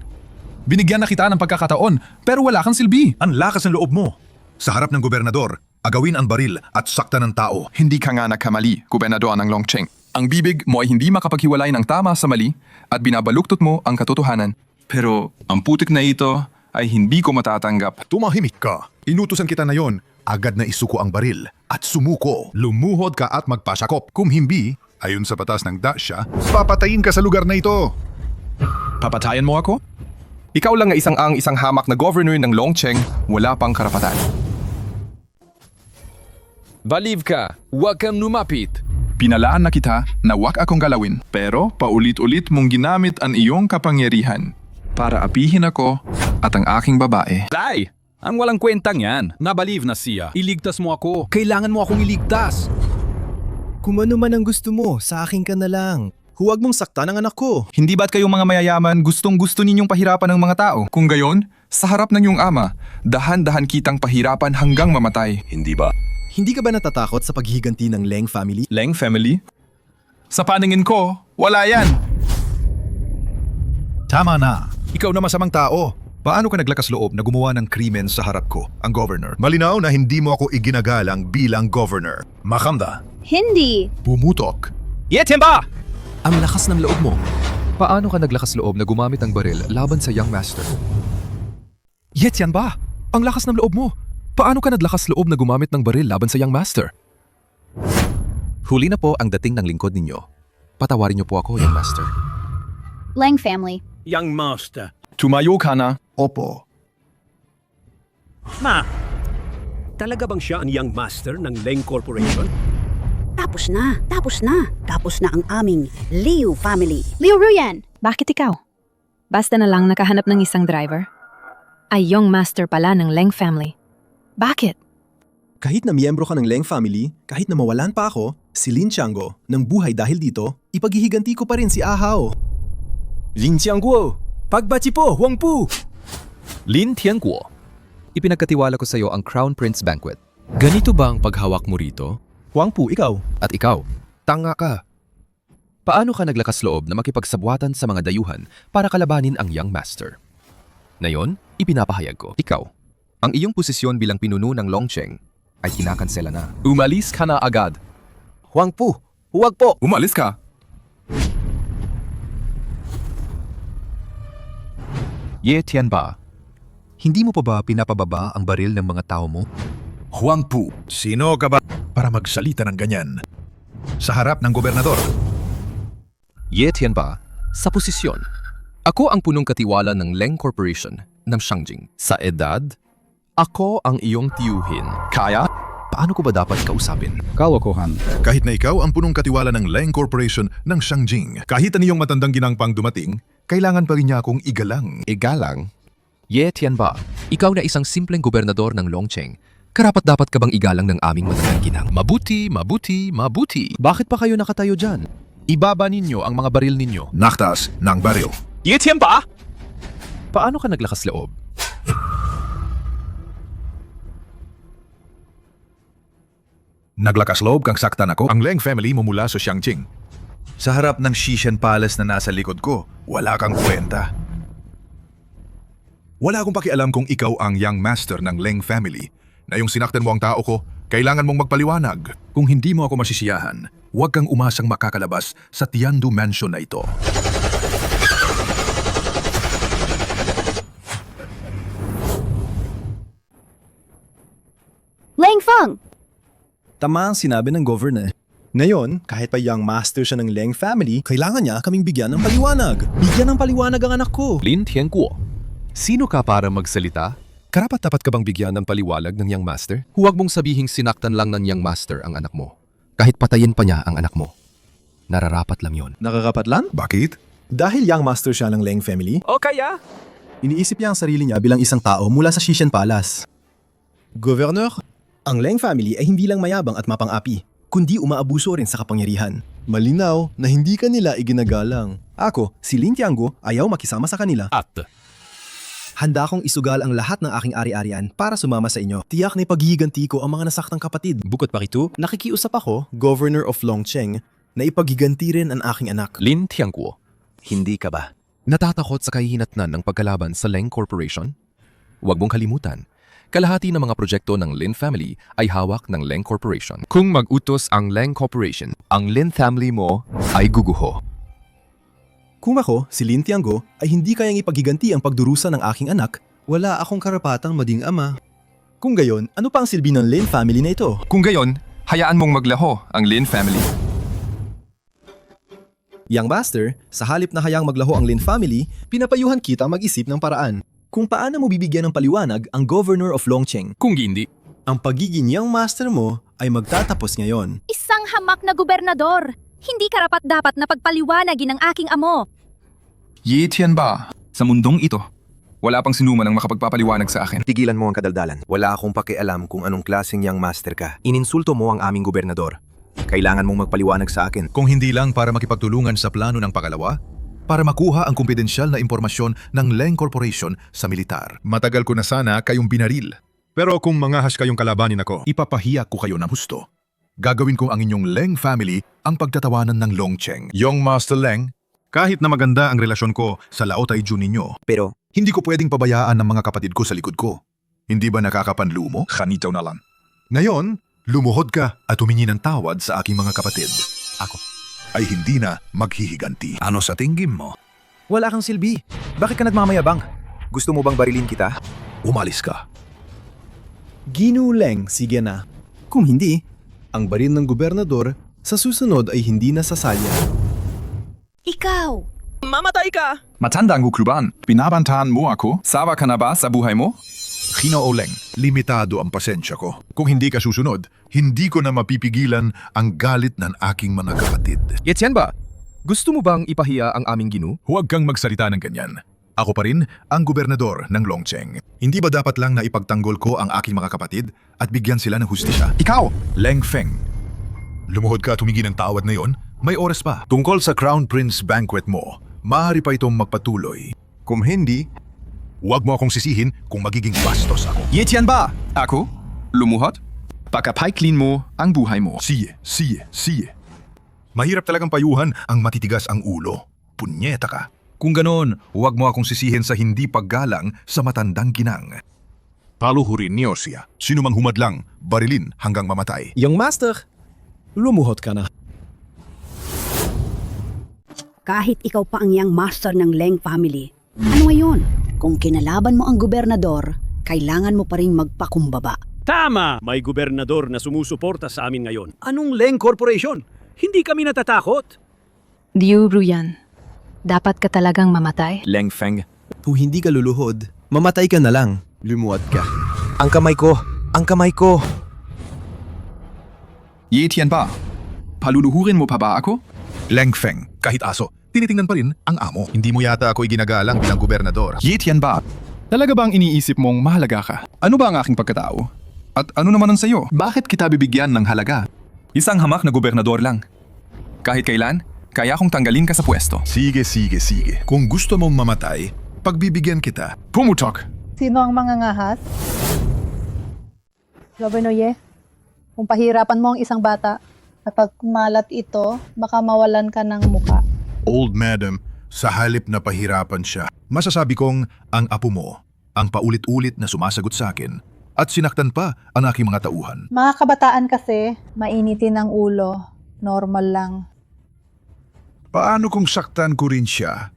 Binigyan na kita ng pagkakataon, pero wala kang silbi. Ang lakas ng loob mo. Sa harap ng gobernador, agawin ang baril at sakta ng tao. Hindi ka nga nagkamali, gobernador ng Longcheng. Ang bibig mo ay hindi makapaghiwalay ng tama sa mali at binabaluktot mo ang katotohanan. Pero ang putik na ito ay hindi ko matatanggap. Tumahimik ka. Inutusan kita na yon. Agad na isuko ang baril at sumuko. Lumuhod ka at magpasakop. Kung hindi, ayon sa batas ng Dasha, papatayin ka sa lugar na ito. Papatayan mo ako? Ikaw lang nga isang hamak na governor ng Longcheng, wala pang karapatan. Baliw ka. Huwag kang lumapit. Pinalaan na kita na wag akong galawin, pero paulit-ulit mong ginamit ang iyong kapangyarihan para apihin ako at ang aking babae. Tay! Ang walang kwentang yan. Nabaliw na siya. Iligtas mo ako. Kailangan mo akong iligtas. Kung ano man ang gusto mo, sa akin ka na lang. Huwag mong saktan ang anak ko. Hindi ba't kayong mga mayayaman gustong-gusto ninyong pahirapan ng mga tao? Kung gayon, sa harap ng iyong ama, dahan-dahan kitang pahirapan hanggang mamatay. Hindi ba? Hindi ka ba natatakot sa paghihiganti ng Leng family? Leng family? Sa paningin ko, wala yan. Tama na. Ikaw na masamang tao. Paano ka naglakas loob na gumawa ng krimen sa harap ko, ang governor? Malinaw na hindi mo ako iginagalang bilang governor. Makanda. Hindi. Pumutok. Yetemba! Ang lakas ng loob mo. Paano ka naglakas loob na gumamit ng baril laban sa Young Master? Yetian ba? Ang lakas ng loob mo. Paano ka naglakas loob na gumamit ng baril laban sa Young Master? Huli na po ang dating ng lingkod ninyo. Patawarin niyo po ako, Young Master. Lang family. Young Master. Tumayo ka na. Opo. Ma, talaga bang siya ang Young Master ng Leng Corporation? Tapos na, tapos na. Tapos na ang aming Liu family. Liu Ruyan. Bakit ikaw? Basta na lang nakahanap ng isang driver? Ay Young Master pala ng Leng family. Bakit? Kahit na miyembro ka ng Leng family, kahit na mawalan pa ako, si Lin Tianggo, ng buhay dahil dito, ipaghihiganti ko pa rin si Ahao. Lin Tiangguo! Pagbati po, Huang Pu! Lin Tiangguo, Ipinagkatiwala ko sa iyo ang Crown Prince Banquet. Ganito ba ang paghawak mo rito? Huang Pu, ikaw. At ikaw, tanga ka. Paano ka naglakas loob na makipagsabwatan sa mga dayuhan para kalabanin ang Young Master? Ngayon, ipinapahayag ko, ikaw, ang iyong posisyon bilang pinuno ng Longcheng ay kinakansela na. umalis ka na agad. Huang Pu, huwag po. Umalis ka. Ye Tianba, Hindi mo pa ba pinapababa ang baril ng mga tao mo? Huang Pu, sino ka ba para magsalita ng ganyan? Sa harap ng gobernador. Ye Tianba, sa posisyon. Ako ang punong katiwala ng Leng Corporation ng Shangjing. Sa edad, ako ang iyong tiyuhin. Kaya, paano ko ba dapat kausapin? Kawakohan. Kahit na ikaw ang punong katiwala ng Leng Corporation ng Shangjing, kahit na niyong matandang ginangpang dumating, kailangan pa rin niya akong igalang. Igalang? Ye Tianba, ikaw na isang simpleng gobernador ng Longcheng. Karapat-dapat ka bang igalang ng aming matandang ginang? Mabuti, mabuti, mabuti. Bakit pa kayo nakatayo dyan? Ibaba ninyo ang mga baril ninyo. Naktas ng baril. Ye Tianba! Paano ka naglakas loob? Naglakas loob kang saktan ako. Ang Leng family mumula sa Xiangqing. Sa harap ng Xishan Palace na nasa likod ko, wala kang kwenta. Wala akong pakialam kung ikaw ang Young Master ng Leng family. Na yung sinaktan mo ang tao ko, kailangan mong magpaliwanag. Kung hindi mo ako masisiyahan, huwag kang umasang makakalabas sa Tiandu Mansion na ito. Leng Feng. Tama ang sinabi ng governor. Ngayon, kahit pa Young Master siya ng Leng family, kailangan niya kaming bigyan ng paliwanag. Bigyan ng paliwanag ang anak ko. Lin Tianguo, sino ka para magsalita? Karapat-dapat ka bang bigyan ng paliwalag ng Young Master? Huwag mong sabihing sinaktan lang ng Young Master ang anak mo. Kahit patayin pa niya ang anak mo. Nararapat lang yon. Nakakapatlan? Bakit? Dahil Young Master siya ng Leng family, O kaya? iniisip niya ang sarili niya bilang isang tao mula sa Xishan Palace. Governor, ang Leng family ay hindi lang mayabang at mapang-api, kundi umaabuso rin sa kapangyarihan. Malinaw na hindi ka nila iginagalang. Ako, si Lin Tianggo, ayaw makisama sa kanila. At Handa akong isugal ang lahat ng aking ari-arian para sumama sa inyo. Tiyak na ipaghihiganti ko ang mga nasaktang kapatid. Bukod pa rito, nakikiusap ako, Governor of Longcheng, na ipaghiganti rin ang aking anak. Lin Tianguo, Hindi ka ba? natatakot sa kahihinatnan ng pagkalaban sa Leng Corporation? Huwag mong kalimutan, kalahati ng mga proyekto ng Lin family ay hawak ng Leng Corporation. Kung mag-utos ang Leng Corporation, ang Lin family mo ay guguho. Kung ako, si Lin Tianggo, ay hindi kayang ipaghiganti ang pagdurusa ng aking anak, wala akong karapatang maging ama. Kung gayon, ano pa ang silbi ng Lin family na ito? Kung gayon, hayaan mong maglaho ang Lin family. Young Master, sa halip na hayang maglaho ang Lin family, pinapayuhan kita mag-isip ng paraan. Kung paano mo bibigyan ng paliwanag ang Governor of Longcheng. kung hindi, Ang pagiging Young Master mo ay magtatapos ngayon. Isang hamak na gobernador. Hindi karapat-dapat na pagpaliwanagin ng aking amo. Ye Tianba, sa mundong ito, wala pang sinuman ang makapagpapaliwanag sa akin. Tigilan mo ang kadaldalan. Wala akong pakialam kung anong klaseng Young Master ka. Ininsulto mo ang aming gobernador. Kailangan mong magpaliwanag sa akin. Kung hindi lang para makipagtulungan sa plano ng pangalawa, para makuha ang kumpidensyal na impormasyon ng Leng Corporation sa militar. Matagal ko na sana kayong binaril. Pero kung mangahas kayong kalabanin ako, ipapahiya ko kayo ng husto. Gagawin ko ang inyong Leng family ang pagtatawanan ng Longcheng. Young Master Leng, kahit na maganda ang relasyon ko sa Laotay Jun ninyo, Pero, hindi ko pwedeng pabayaan ang mga kapatid ko sa likod ko. Hindi ba nakakapanlumo? Kanitaw na lang. Ngayon, lumuhod ka at humingi ng tawad sa aking mga kapatid. Ako ay hindi na maghihiganti. Ano sa tingin mo? wala kang silbi. Bakit ka nagmamayabang? Gusto mo bang barilin kita? Umalis ka. Ginuleng, sige na. Kung hindi, ang baril ng gobernador sa susunod ay hindi na sasalya. Ikaw! Mamatay ka! Matandang Ukruban, binabantaan mo ako? Sawa ka na ba sa buhay mo? Ginoo Leng, limitado ang pasensya ko. Kung hindi ka susunod, hindi ko na mapipigilan ang galit ng aking mga kapatid. Yetian ba? Gusto mo bang ipahiya ang aming ginu? Huwag kang magsalita ng ganyan. Ako pa rin ang gobernador ng Longcheng. Hindi ba dapat lang na ipagtanggol ko ang aking mga kapatid at bigyan sila ng hustisya? Ikaw! Leng Feng, lumuhod ka at humingi ng tawad ngayon? May oras pa. Tungkol sa Crown Prince Banquet mo, maaari pa itong magpatuloy. Kung hindi, huwag mo akong sisihin kung magiging bastos ako. Yetian ba? Ako? Lumuhod? Pakapaiklin mo ang buhay mo. Siye. Mahirap talagang payuhan ang matitigas ang ulo. Punyeta ka. Kung ganoon, huwag mo akong sisihin sa hindi paggalang sa matandang ginang. Paluhurin niyo siya. Sino mang humadlang, barilin hanggang mamatay. Young Master, lumuhod ka na. Kahit ikaw pa ang young master ng Leng family, ano ngayon? Kung kinalaban mo ang gobernador, kailangan mo pa rin magpakumbaba. Tama! May gobernador na sumusuporta sa amin ngayon. Anong Leng Corporation? Hindi kami natatakot. Liu Ruyan, dapat ka talagang mamatay? Leng Feng, Kung hindi ka luluhod, mamatay ka na lang. Lumuhod ka. ang kamay ko! Ang kamay ko! Yetian ba? Paluluhurin mo pa ba ako? Leng Feng, kahit aso, tinitingnan pa rin ang amo. Hindi mo yata ako iginagalang bilang gobernador. Yetian ba? Talaga bang iniisip mong mahalaga ka? Ano ba ang aking pagkatao? At ano naman ang sayo? Bakit kita bibigyan ng halaga? Isang hamak na gobernador lang. Kahit kailan, kaya kong tanggalin ka sa pwesto. Sige. Kung gusto mong mamatay, pagbibigyan kita. Pumutok! Sino ang mangangahas? Governor Ye, kung pahirapan mo ang isang bata, kapag malat ito, baka mawalan ka ng muka. Old madam, sa halip na pahirapan siya, masasabi kong ang apo mo, ang paulit-ulit na sumasagot sa akin, at sinaktan pa ang aking mga tauhan. Mga kabataan kasi, mainitin ang ulo. Normal lang. Paano kung saktan ko rin siya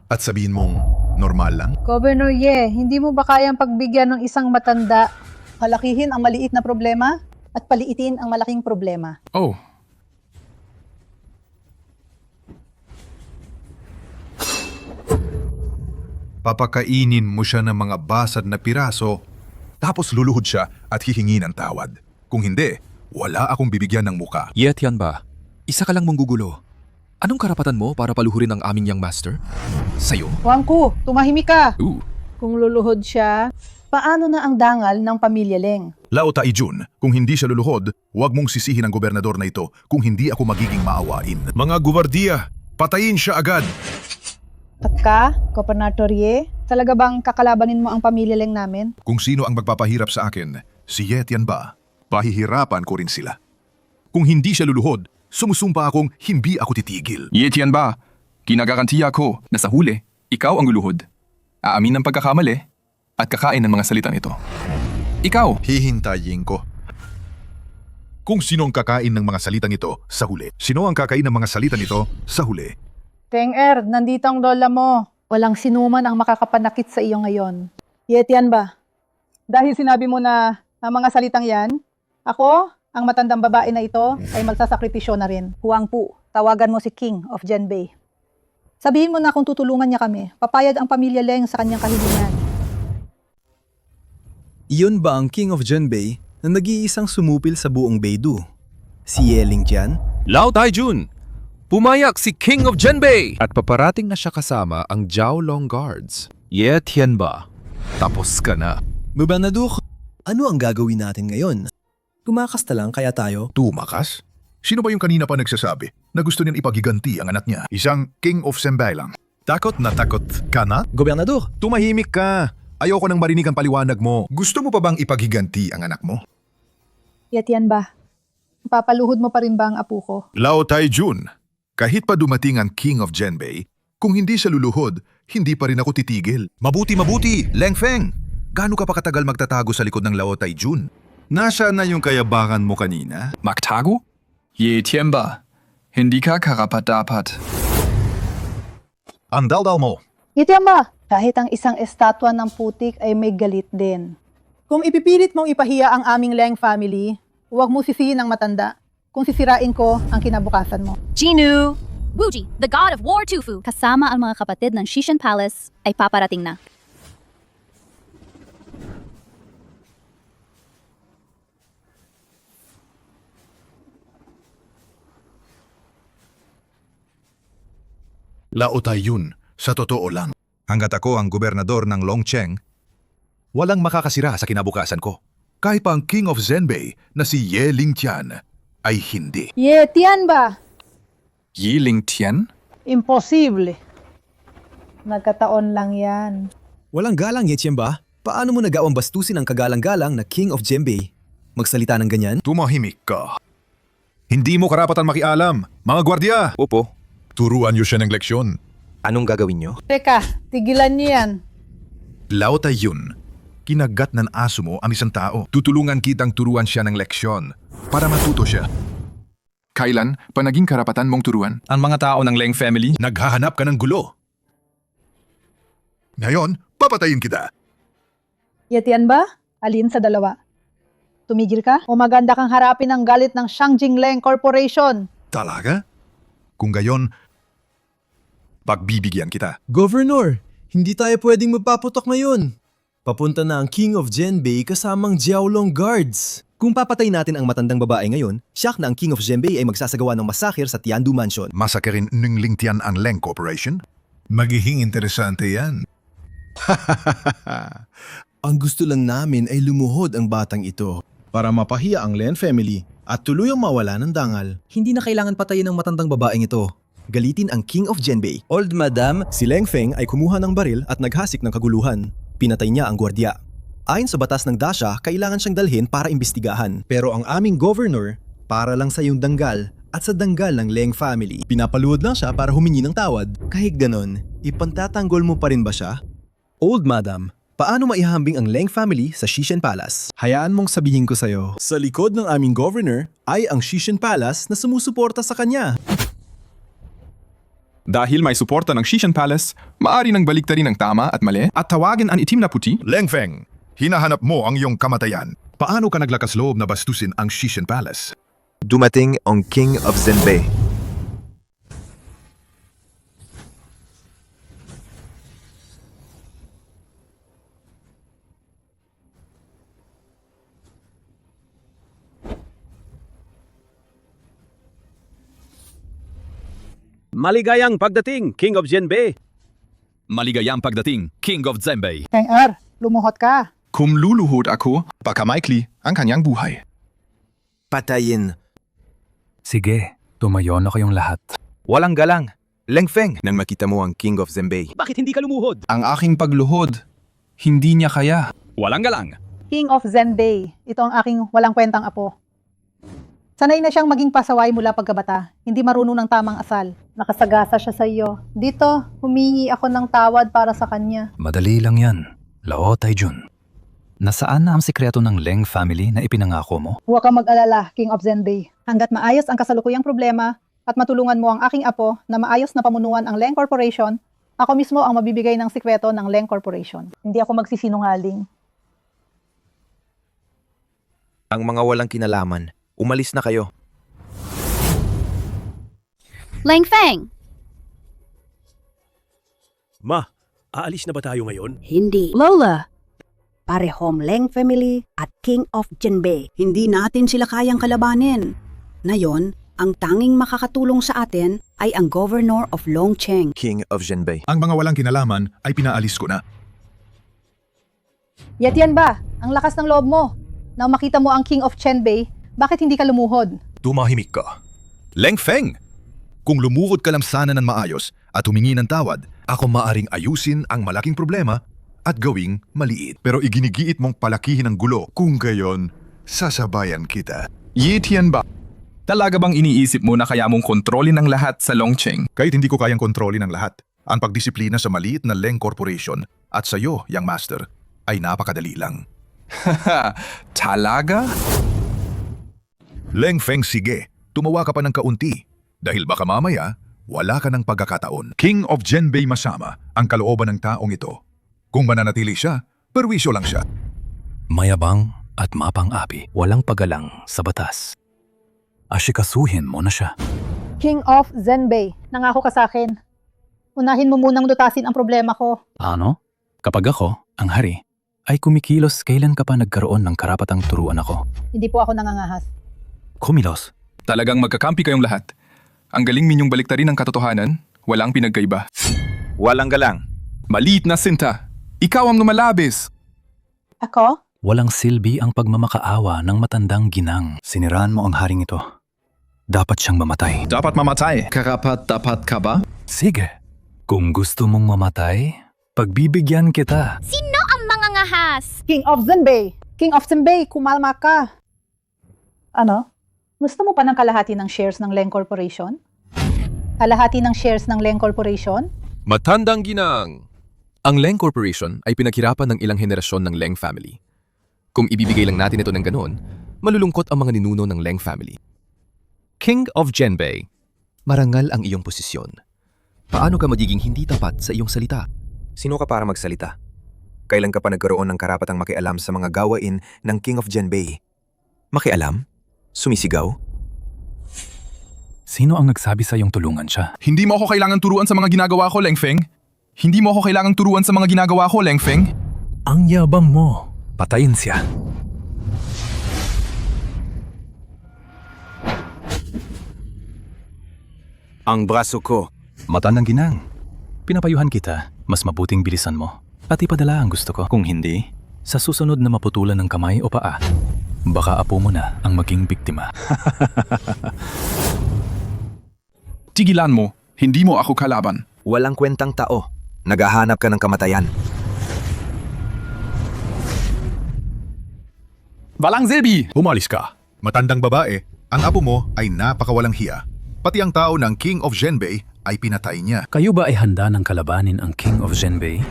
at sabihin mong normal lang? Governor Ye, hindi mo ba kayang pagbigyan ng isang matanda? Palakihin ang maliit na problema at paliitin ang malaking problema. Oh. Papakainin mo siya ng mga basad na piraso, tapos luluhod siya at hihingi ng tawad. Kung hindi, wala akong bibigyan ng muka. Yetian ba? Isa ka lang manggugulo. Anong karapatan mo para paluhurin ang aming young master? Sa'yo? Wangku, tumahimik ka! Kung luluhod siya, paano na ang dangal ng pamilya Leng? Laota Ijun, kung hindi siya luluhod, huwag mong sisihin ang gobernador na ito kung hindi ako magiging maawain. Mga guwardiya, patayin siya agad! At ka, Gobernador Ye, talaga bang kakalabanin mo ang pamilya Leng namin? Kung sino ang magpapahirap sa akin, si Yetian ba? Pahihirapan ko rin sila. Kung hindi siya luluhod, sumusumpa akong hindi ako titigil. Yetian ba? Kinagarantiya ko na sa huli, ikaw ang luluhod. Aamin ng pagkakamali at kakain ng mga salitang ito. Ikaw! Hihintayin ko. Kung sino ang kakain ng mga salitang ito sa huli. Sino ang kakain ng mga salitang ito sa huli? Teng-er, nandito ang lola mo. Walang sinuman ang makakapanakit sa iyo ngayon. Yetian ba? Dahil sinabi mo na ang mga salitang yan, ako, ang matandang babae na ito, ay magsasakripisyo na rin. Huangpu, tawagan mo si King of Genbei. Sabihin mo na kung tutulungan niya kami, papayad ang pamilya Leng sa kanyang kahilingan. Iyon ba ang King of Genbei na nag-iisang sumupil sa buong Beidou? Si Yeling Jian? Lao Taijun! Pumayak si King of Genbei! At paparating na siya kasama ang Jiaolong Guards. Yetian ba? Tapos ka na. Gobernador, ano ang gagawin natin ngayon? Tumakas na lang kaya tayo? Tumakas? Sino ba yung kanina pa nagsasabi na gusto niyang ipagiganti ang anak niya? Isang King of Zembay lang. Takot na takot ka na? Gobernador, Tumahimik ka. Ayoko nang marinig ang paliwanag mo. Gusto mo pa bang ipagiganti ang anak mo? Yatian ba? Papaluhod mo pa rin ba ang apo ko? Lao Taijun, kahit pa dumating ang King of Zembay, kung hindi siya luluhod, hindi pa rin ako titigil. Mabuti, Leng Feng! Gaano ka pa katagal magtatago sa likod ng Lao Taijun? Nasaan na yung kayabangan mo kanina? Magtago? Ye Tianba, hindi ka karapat-dapat. Ang daldal mo. Yatian ba? Kahit ang isang estatwa ng putik ay may galit din. Kung ipipilit mong ipahiya ang aming Leng family, huwag mo sisihin ang matanda kung sisirain ko ang kinabukasan mo. Jinu! Wuji, the god of war Tufu. Kasama ang mga kapatid ng Shishan Palace ay paparating na. Lao Taiyun, sa totoo lang. Hanggat ako ang gobernador ng Longcheng, walang makakasira sa kinabukasan ko. Kahit pa ang King of Zembay na si Ye Lingtian ay hindi. Yatian ba? Yi Ling Tian? Imposible. Nagkataon lang yan. walang galang, Yetian ba? Paano mo nagawang bastusin ang kagalang-galang na King of Zembay? Magsalita ng ganyan? Tumahimik ka. Hindi mo karapatan makialam. Mga gwardya! Opo, Turuan niyo siya ng leksyon. anong gagawin niyo? Teka, tigilan niyo yan. Lao Taiyun, kinagat ng aso mo ang isang tao. Tutulungan kitang turuan siya ng leksyon para matuto siya. Kailan pa naging karapatan mong turuan? Ang mga tao ng Leng family? Naghahanap ka ng gulo. Ngayon, papatayin kita. Yatian ba? Alin sa dalawa? Tumigil ka? O maganda kang harapin ang galit ng Shangjing Leng Corporation? Talaga? Kung gayon, pagbibigyan kita. Governor, hindi tayo pwedeng magpaputok ngayon. Papunta na ang King of Zembay kasamang Jiaolong Guards. Kung papatay natin ang matandang babae ngayon, siyak na ang King of Zembay ay magsasagawa ng masakir sa Tiandu Mansion. Masakirin ng Lingtian ang Leng Corporation? Magiging interesante yan. Ang gusto lang namin ay lumuhod ang batang ito para mapahiya ang Lin family at tuluyang mawala ng dangal. Hindi na kailangan patayin ang matandang babaeng ito. Galitin ang King of Zembay. Old Madam, si Leng Feng ay kumuha ng baril at naghasik ng kaguluhan. Pinatay niya ang gwardiya. Ayon sa batas ng Dasha, kailangan siyang dalhin para imbestigahan. Pero ang aming governor, para lang sa iyong danggal at sa danggal ng Leng family. Pinapaluhod lang siya para humingi ng tawad. Kahit ganon, ipantatanggol mo pa rin ba siya? Old Madam, paano maihahambing ang Leng family sa Shishan Palace? Hayaan mong sabihin ko sa'yo, sa likod ng aming governor ay ang Shishan Palace na sumusuporta sa kanya. Dahil may suporta ng Shishan Palace, maari nang baliktarin ang tama at mali at tawagin ang itim na puti. Leng Feng, hinahanap mo ang iyong kamatayan. Paano ka naglakas loob na bastusin ang Shishan Palace? Dumating ang King of Zembay. Maligayang pagdating, King of Zembay. Maligayang pagdating, King of Zembay. Kang Er, lumuhot ka. Kung luluhod ako, pakamaikli ang kanyang buhay. Patayin. Sige, tumayo na kayong lahat. Walang galang. Leng Feng, nang makita mo ang King of Zembay. Bakit hindi ka lumuhod? Ang aking pagluhod, hindi niya kaya. Walang galang. King of Zembay, ito ang aking walang kwentang apo. Sanay na siyang maging pasaway mula pagkabata. Hindi marunong ng tamang asal. Nakasagasa siya sa iyo. Dito, humingi ako ng tawad para sa kanya. Madali lang yan, Lao Taijun. Nasaan na ang sikreto ng Leng family na ipinangako mo? Huwag kang mag-alala, King of Zembay. Hanggat maayos ang kasalukuyang problema at matulungan mo ang aking apo na maayos na pamunuan ang Leng Corporation, ako mismo ang mabibigay ng sikreto ng Leng Corporation. Hindi ako magsisinungaling. Ang mga walang kinalaman, umalis na kayo. Leng Feng! Ma, aalis na ba tayo ngayon? Hindi. Lola, parehong Leng family at King of Zembay. Hindi natin sila kayang kalabanin. Ngayon, ang tanging makakatulong sa atin ay ang Governor of Longcheng. King of Zembay. Ang mga walang kinalaman ay pinaalis ko na. Yatian ba? Ang lakas ng loob mo. Nang makita mo ang King of Zembay, bakit hindi ka lumuhod? Tumahimik ka. Leng Feng! Kung lumukod ka lang sana ng maayos at humingi ng tawad, ako maaring ayusin ang malaking problema at gawing maliit. Pero iginigiit mong palakihin ang gulo. Kung gayon, sasabayan kita. Yi Tianba. Talaga bang iniisip mo na kaya mong kontrolin ang lahat sa Longcheng? Kahit hindi ko kayang kontrolin ang lahat, ang pagdisiplina sa maliit na Leng Corporation at sa iyo, Young Master, ay napakadali lang. Haha, talaga? Leng Feng, sige, tumawa ka pa ng kaunti. Dahil baka mamaya, wala ka ng pagkakataon. King of Zhenbei Masama ang kalooban ng taong ito. Kung mananatili siya, perwisyo lang siya. Mayabang at mapang-api, walang pagalang sa batas. Asikasuhin mo na siya. King of Zhenbei, nangako ka sa akin. Unahin mo munang lutasin ang problema ko. Ano? Kapag ako, ang hari, ay kumikilos kailan ka pa nagkaroon ng karapatang turuan ako? Hindi po ako nangangahas. Kumilos. Talagang magkakampi kayong lahat. Ang galing ninyong baliktarin ang katotohanan, walang pinagkaiba. Walang galang. Maliit na sinta. Ikaw ang lumalabis. Ako? Walang silbi ang pagmamakaawa ng matandang ginang. Siniraan mo ang haring ito. Dapat siyang mamatay. Dapat mamatay. Karapat-dapat ka ba? Sige. Kung gusto mong mamatay, pagbibigyan kita. Sino ang mangangahas? King of Zhenbei! King of Zhenbei, kumalma ka! Ano? Gusto mo pa ng kalahati ng shares ng Leng Corporation? Kalahati ng shares ng Leng Corporation? Matandang ginang! Ang Leng Corporation ay pinaghirapan ng ilang henerasyon ng Leng family. Kung ibibigay lang natin ito ng ganoon, malulungkot ang mga ninuno ng Leng family. King of Zhenbei, marangal ang iyong posisyon. Paano ka magiging hindi tapat sa iyong salita? Sino ka para magsalita? Kailan ka pa nagkaroon ng karapatang makialam sa mga gawain ng King of Zhenbei? Makialam? Sumisigaw? Sino ang nagsabi sa iyong tulungan siya? Hindi mo ako kailangan turuan sa mga ginagawa ko, Leng Feng. Hindi mo ako kailangan turuan sa mga ginagawa ko, Leng Feng. Ang yabang mo. Patayin siya. Ang braso ko. Matandang ginang. Pinapayuhan kita. Mas mabuting bilisan mo. At ipadala ang gusto ko. Kung hindi, sa susunod na maputulan ng kamay o paa, baka apo mo na ang maging biktima. Tigilan mo. Hindi mo ako kalaban. Walang kwentang tao. Naghahanap ka ng kamatayan. Walang silbi! Umalis ka. Matandang babae, ang apo mo ay napakawalang hiya. Pati ang tao ng King of Zhenbei ay pinatay niya. Kayo ba ay handa ng kalabanin ang King of Zhenbei?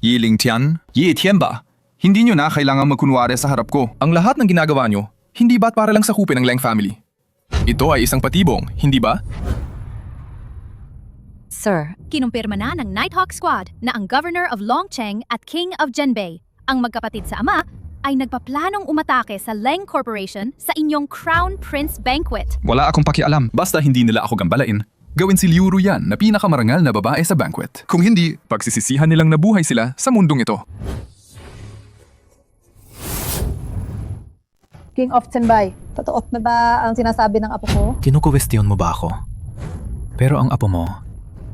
Yi Lingtian, Yi Tianba. Hindi nyo na kailangan magkunwari sa harap ko. Ang lahat ng ginagawa nyo, hindi ba't para lang sakupin ng Leng family? Ito ay isang patibong, hindi ba? Sir, Kinumpirma na ng Nighthawk Squad na ang Governor of Longcheng at King of Zhenbei, ang magkapatid sa ama, ay nagpaplanong umatake sa Leng Corporation sa inyong Crown Prince Banquet. Wala akong pakialam. Basta hindi nila ako gambalain. Gawin si Liu Ruyan na pinakamarangal na babae sa banquet. Kung hindi, pagsisisihan nilang nabuhay sila sa mundong ito. King of Zhenbei, totoo na ba ang sinasabi ng apo ko? Kinukuwestiyon mo ba ako? Pero ang apo mo,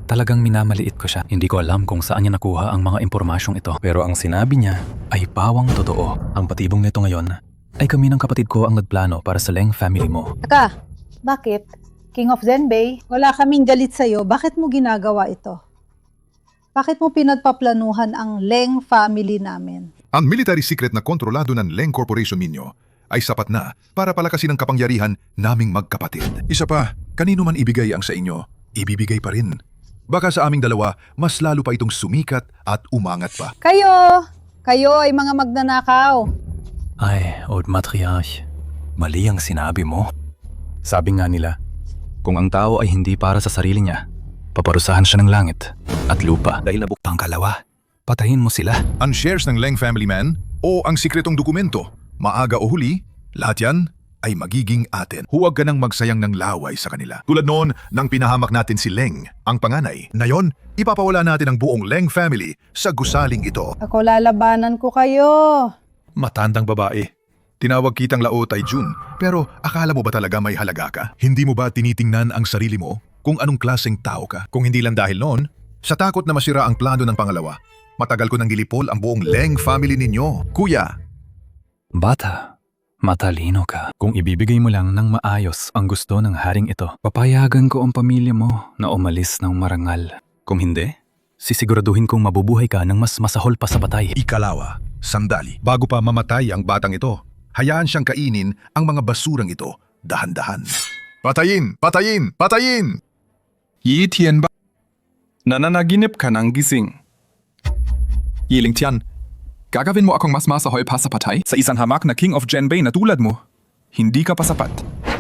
talagang minamaliit ko siya. Hindi ko alam kung saan niya nakuha ang mga impormasyong ito. Pero ang sinabi niya ay pawang totoo. Ang patibong nito ngayon ay kami ng kapatid ko ang nagplano para sa Leng family mo. Taka, bakit? King of Zhenbei, wala kaming galit sa'yo. Bakit mo ginagawa ito? Bakit mo pinagpaplanuhan ang Leng family namin? Ang military secret na kontrolado ng Leng Corporation ninyo ay sapat na para palakasin ang kapangyarihan naming magkapatid. Isa pa, kanino man ibigay ang sa inyo, ibibigay pa rin. Baka sa aming dalawa, mas lalo pa itong sumikat at umangat pa. Kayo ay mga magnanakaw. Ay, Old Matriarch, mali ang sinabi mo. Sabi nga nila, kung ang tao ay hindi para sa sarili niya, paparusahan siya ng langit at lupa. Dahil nabuk... Pangkalawa, patayin mo sila. Ang shares ng Leng family man o ang sikretong dokumento, maaga o huli, lahat yan ay magiging atin. Huwag ka nang magsayang ng laway sa kanila. Tulad noon nang pinahamak natin si Leng, ang panganay. Ngayon, ipapawala natin ang buong Leng family sa gusaling ito. Ako lalabanan ko kayo. Matandang babae. Tinawag kitang Lao Taijun, pero akala mo ba talaga may halaga ka? Hindi mo ba tinitingnan ang sarili mo kung anong klaseng tao ka? Kung hindi lang dahil noon, sa takot na masira ang plano ng pangalawa, matagal ko nang gilipol ang buong Leng family ninyo. Kuya, Bata, Matalino ka. Kung ibibigay mo lang ng maayos ang gusto ng haring ito, papayagan ko ang pamilya mo na umalis ng marangal. Kung hindi, sisiguraduhin kong mabubuhay ka ng mas masahol pa sa patay. Ikalawa, sandali. Bago pa mamatay ang batang ito, hayaan siyang kainin ang mga basurang ito dahan-dahan. Patayin! Patayin! Patayin! Yi Tian ba? Nananaginip ka ng gising. Yiling Tian, gagawin mo akong mas masahol pa sa patay sa isang hamak na King of Genbei na tulad mo. Hindi ka pa sapat.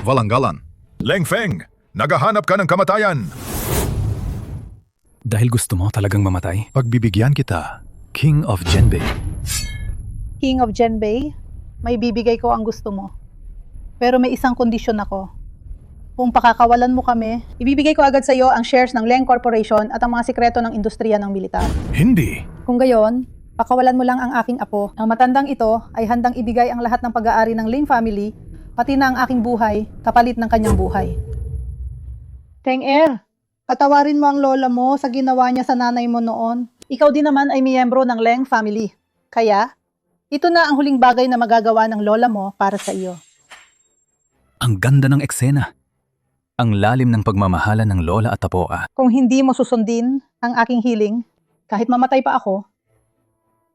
Valanggalan. Leng Feng, naghahanap ka ng kamatayan. Dahil gusto mo talagang mamatay, pagbibigyan kita, King of Genbei. King of Genbei, may bibigay ko ang gusto mo. Pero may isang kondisyon ako. Kung pakakawalan mo kami, ibibigay ko agad sa iyo ang shares ng Leng Corporation at ang mga sikreto ng industriya ng militar. Hindi. Kung gayon, pakawalan mo lang ang aking apo. Ang matandang ito ay handang ibigay ang lahat ng pag-aari ng Lin family, pati na ang aking buhay, kapalit ng kanyang buhay. Teng-er, patawarin mo ang lola mo sa ginawa niya sa nanay mo noon. Ikaw din naman ay miyembro ng Leng family. Kaya, ito na ang huling bagay na magagawa ng lola mo para sa iyo. Ang ganda ng eksena. Ang lalim ng pagmamahala ng lola at apoa. Kung hindi mo susundin ang aking hiling, kahit mamatay pa ako,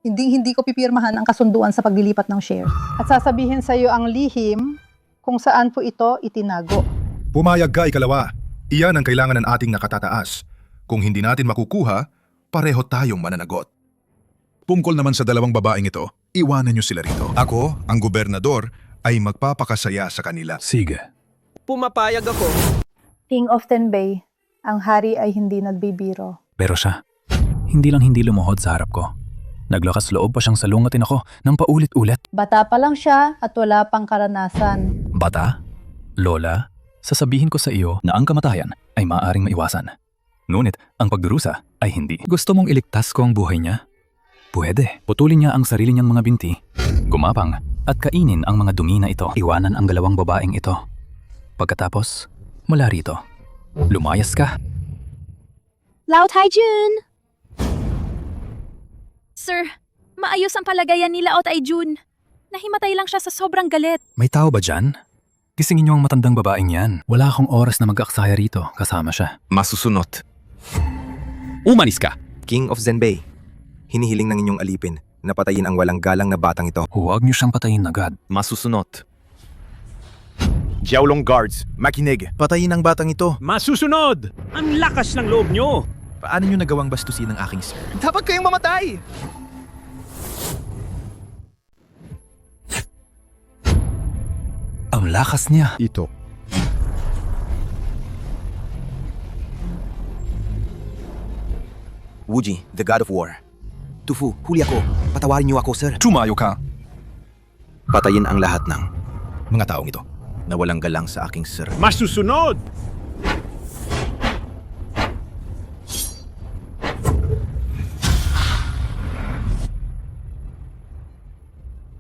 hindi ko pipirmahan ang kasunduan sa paglilipat ng shares. At sasabihin sa iyo ang lihim kung saan po ito itinago. Pumayag ka, ikalawa. Iyan ang kailangan ng ating nakatataas. Kung hindi natin makukuha, pareho tayong mananagot. Tungkol naman sa dalawang babaeng ito, iwanan niyo sila rito. Ako, ang gobernador, ay magpapakasaya sa kanila. Sige. Pumapayag ako. King of Tenbei, ang hari ay hindi nagbibiro. Pero siya, hindi lumuhod sa harap ko. Naglakas loob pa siyang salungatin ako ng paulit-ulit. Bata pa lang siya at wala pang karanasan. Bata? Lola? Sasabihin ko sa iyo na ang kamatayan ay maaaring maiwasan. Ngunit ang pagdurusa ay hindi. Gusto mong iligtas ko ang buhay niya? Pwede. Putulin niya ang sarili niyang mga binti, gumapang, at kainin ang mga dumi na ito. Iwanan ang dalawang babaeng ito. Pagkatapos, mula rito, lumayas ka. Lao Taijun! Sir, maayos ang palagayan ni Lao Taijun. Nahimatay lang siya sa sobrang galit. May tao ba dyan? Gisingin niyo ang matandang babaeng yan. Wala akong oras na mag-aksaya rito kasama siya. Masusunod. Umanis ka! King of Zenbei, hinihiling ng inyong alipin na patayin ang walang galang na batang ito. Huwag niyo siyang patayin agad. Masusunod. Jiaolong Guards, makinig. Patayin ang batang ito. Masusunod! Ang lakas ng loob nyo! Paano nyo nagawang bastusin ang aking sir? Dapat kayong mamatay! Ang lakas niya. Ito. Wuji, the God of War. Tufu, huli ako. Patawarin niyo ako, sir. Tumayo ka. Patayin ang lahat ng mga taong ito na walang galang sa aking sir. Masusunod!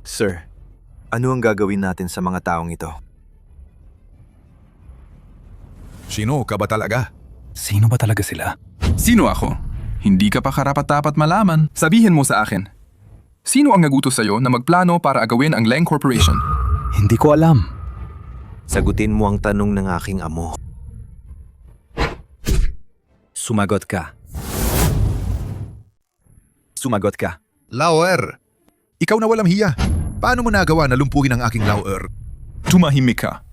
Sir, ano ang gagawin natin sa mga taong ito? Sino ka ba talaga? Sino ba talaga sila? Sino ako? Hindi ka pa karapat-dapat malaman. Sabihin mo sa akin. Sino ang nagutos sa'yo na magplano para agawin ang Leng Corporation? Hindi ko alam. Sagutin mo ang tanong ng aking amo. Sumagot ka. Sumagot ka. Lauer! Ikaw na walang hiya. Paano mo nagawa na lumpuhin ang aking Lauer? Tumahimik ka.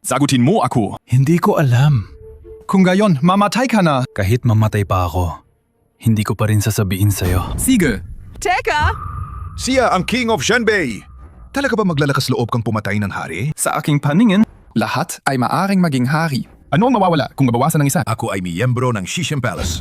Sagutin mo ako. Hindi ko alam. Kung gayon, mamatay ka na. Kahit mamatay pa ako, hindi ko pa rin sasabihin sa'yo. Sige. Teka! Siya ang King of Shenbei! Talaga ba maglalakas loob kang pumatay ng hari? Sa aking paningin, lahat ay maaring maging hari. Ano ang mawawala kung mabawasan ng isa? Ako ay miyembro ng Shishin Palace.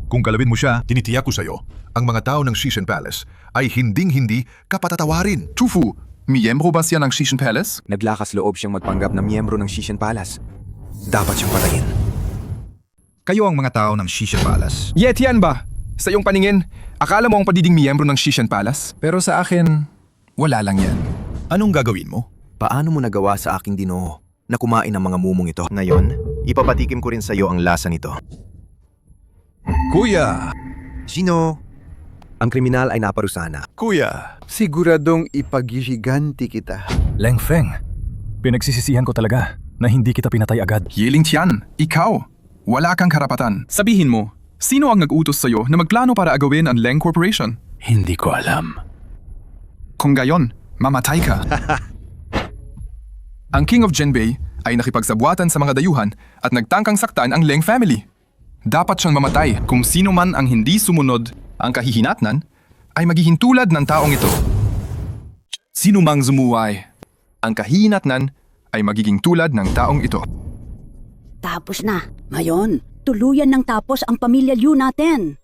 Kung galawin mo siya, tinitiyak ko sa'yo, ang mga tao ng Shishin Palace ay hinding-hindi kapatatawarin. Tufu, miyembro ba siya ng Shishin Palace? Naglakas loob siyang magpanggap na miyembro ng Shishin Palace. Dapat siyang patayin. Kayo ang mga tao ng Shishin Palace. Yetian ba? Sa iyong paningin, akala mo ang pagiging miyembro ng Shishin Palace? Pero sa akin, wala lang yan. Anong gagawin mo? Paano mo nagawa sa aking dinoo na kumain ang mga mumong ito? Ngayon, ipapatikim ko rin sa iyo ang lasa nito. Kuya! Sino? Ang kriminal ay naparusana. Kuya, siguradong ipagigiganti kita. Leng Feng, pinagsisisihan ko talaga na hindi kita pinatay agad. Yeling Tian, ikaw, wala kang karapatan. Sabihin mo, sino ang nag-utos sa'yo na magplano para agawin ang Leng Corporation? Hindi ko alam. Kung gayon, mamatay ka. Ang King of Jinbei ay nakipagsabwatan sa mga dayuhan at nagtangkang saktan ang Leng family. Dapat siyang mamatay. Kung sino man ang hindi sumunod ang kahihinatnan, ay magiging tulad ng taong ito. Sino mang zumuway, ang kahihinatnan ay magiging tulad ng taong ito. Tapos na. Ngayon, tuluyan ng tapos ang pamilya Liu natin.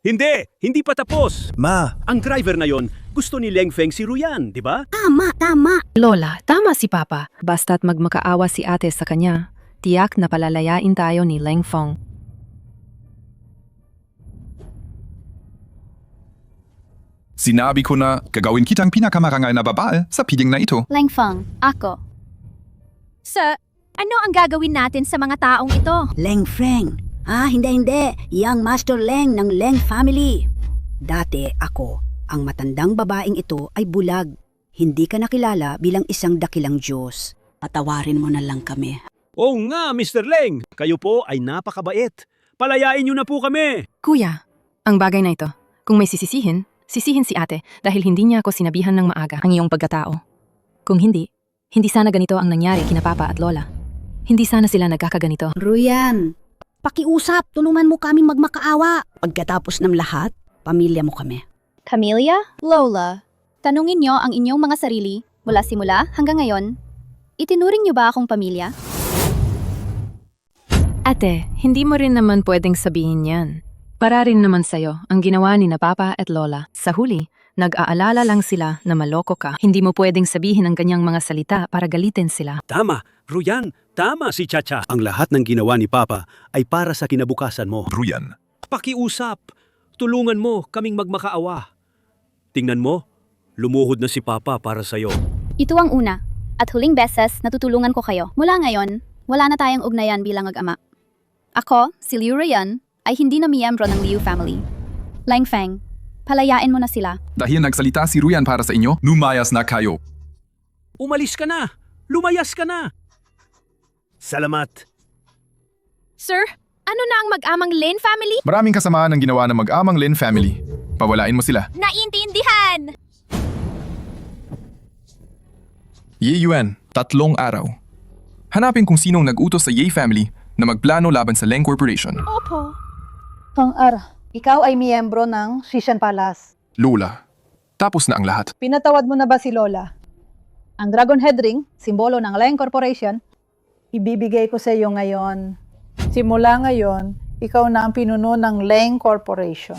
Hindi pa tapos. Ma, Ang driver na yon, gusto ni Leng Feng si Ruyan, di ba? Tama. Lola, tama si Papa. Basta't magmakaawa si ate sa kanya, tiyak na palalayain tayo ni Leng Feng. Sinabi ko na gagawin kitang pinakamarangal na babae sa piling na ito. Leng Feng, ako. Sir, ano ang gagawin natin sa mga taong ito? Leng Feng. Hindi. Yang Master Leng ng Leng family. Dati ako, ang matandang babaeng ito ay bulag. Hindi ka nakilala bilang isang dakilang Diyos. Patawarin mo na lang kami. Oo nga, Mr. Leng. Kayo po ay napakabait. Palayain niyo na po kami. Kuya, ang bagay na ito, kung may sisihin si ate dahil hindi niya ako sinabihan ng maaga ang iyong pagkatao. Kung hindi sana ganito ang nangyari kina Papa at Lola. Hindi sana sila nagkakaganito. Ruyan, pakiusap, tulungan mo kaming magmakaawa. Pagkatapos ng lahat, pamilya mo kami. Camilla? Lola, tanungin niyo ang inyong mga sarili mula simula hanggang ngayon. Itinuring niyo ba akong pamilya? Ate, hindi mo rin naman pwedeng sabihin yan. Para rin naman sa'yo ang ginawa ni na Papa at Lola. Sa huli, nag-aalala lang sila na maloko ka. Hindi mo pwedeng sabihin ang ganyang mga salita para galitin sila. Tama, Ruyan. Tama si Chacha. Ang lahat ng ginawa ni Papa ay para sa kinabukasan mo. Ruyan, Pakiusap. Tulungan mo kaming magmakaawa. Tingnan mo, lumuhod na si Papa para sa'yo. Ito ang una at huling beses na tutulungan ko kayo. Mula ngayon, wala na tayong ugnayan bilang mag-ama. Ako, si Liu Ruyan, ay hindi na miyembro ng Liu family. Leng Feng, palayain mo na sila. Dahil nagsalita si Ruyan para sa inyo, lumayas na kayo. Umalis ka na. Lumayas ka na. Salamat. Sir, ano na ang mag-amang Lin family? Maraming kasamaan ang ginawa ng mag-amang Lin family. Pawalain mo sila. Naiintindihan! Ye Yuan, 3 araw. Hanapin kung sinong nag-utos sa Ye family na magplano laban sa Leng Corporation. Opo. Ikaw ay miyembro ng Shishan Palace. Lola, tapos na ang lahat. Pinatawad mo na ba si Lola? Ang Dragon Head Ring, simbolo ng Leng Corporation, ibibigay ko sa iyo ngayon. Simula ngayon, ikaw na ang pinuno ng Leng Corporation.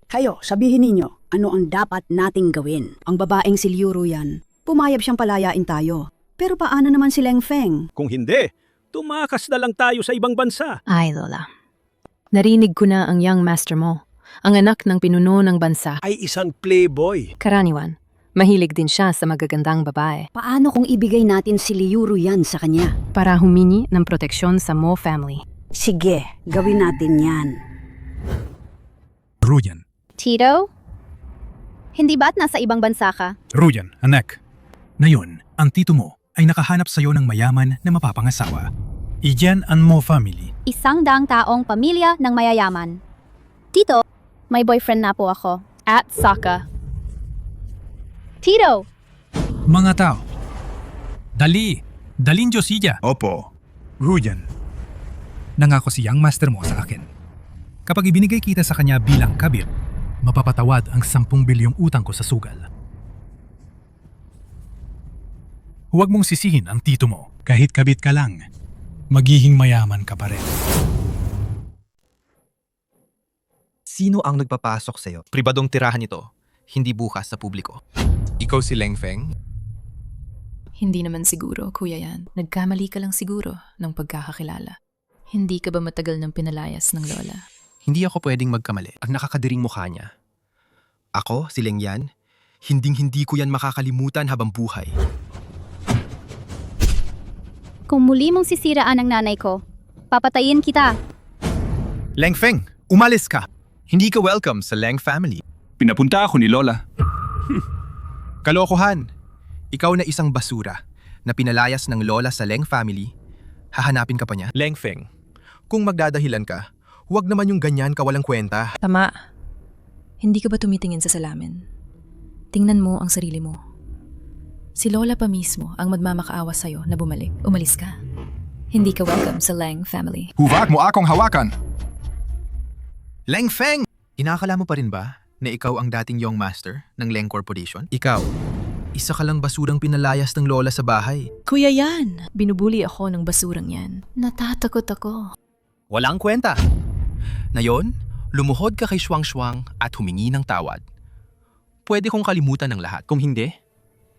Kayo, sabihin ninyo, ano ang dapat nating gawin? Ang babaeng si Liu Ruyan, pumayag siyang palayain tayo. Pero paano naman si Leng Feng? Kung hindi, tumakas na lang tayo sa ibang bansa. Ay, Lola. Narinig ko na ang young master mo, ang anak ng pinuno ng bansa. Ay isang playboy. Karaniwan, mahilig din siya sa magagandang babae. Paano kung ibigay natin si Liu Ruyan sa kanya? Para humingi ng proteksyon sa Mo family. Sige, gawin natin yan. Ruyan. Tito? Hindi ba't nasa ibang bansa ka? Ruyan, anak. Ngayon, ang tito mo ay nakahanap sa'yo ng mayaman na mapapangasawa. Iyan ang Mo family. 100 taong pamilya ng mayayaman. Tito, may boyfriend na po ako. At Saka. Tito! Mga tao, dalin Josiya. Opo. Ruyan. Nangako si young master mo sa akin. Kapag ibinigay kita sa kanya bilang kabit, mapapatawad ang 10 bilyong utang ko sa sugal. Huwag mong sisihin ang tito mo. Kahit kabit ka lang, magiging mayaman ka pa rin. Sino ang nagpapasok sa'yo? Pribadong tirahan ito, hindi bukas sa publiko. Ikaw si Leng Feng? Hindi naman siguro, kuya yan. Nagkamali ka lang siguro ng pagkakakilala. Hindi ka ba matagal ng pinalayas ng lola? Hindi ako pwedeng magkamali. Ang nakakadiring mukha niya. Ako, si Leng Yan, hinding-hindi ko yan makakalimutan habang buhay. Kung muli mong sisiraan ang nanay ko, Papatayin kita. Leng Feng, umalis ka. Hindi ka welcome sa Leng family. Pinapunta ako ni Lola. Kalokohan. Ikaw na isang basura na pinalayas ng lola sa Leng family. Hahanapin ka pa niya? Leng Feng, kung magdadahilan ka, huwag naman yung ganyan kawalang kwenta. Tama. Hindi ka ba tumitingin sa salamin? Tingnan mo ang sarili mo. Si Lola pa mismo ang magmamakaawa sa'yo na bumalik. Umalis ka. Hindi ka welcome sa Lang family. Huwag mo akong hawakan! Leng Feng! Inakala mo pa rin ba na ikaw ang dating young master ng Leng Corporation? Ikaw, isa ka lang basurang pinalayas ng lola sa bahay. Kuya yan! Binubuli ako ng basurang yan. Natatakot ako. Walang kwenta. Ngayon, lumuhod ka kay Shuang at humingi ng tawad. Pwede kong kalimutan ang lahat. Kung hindi,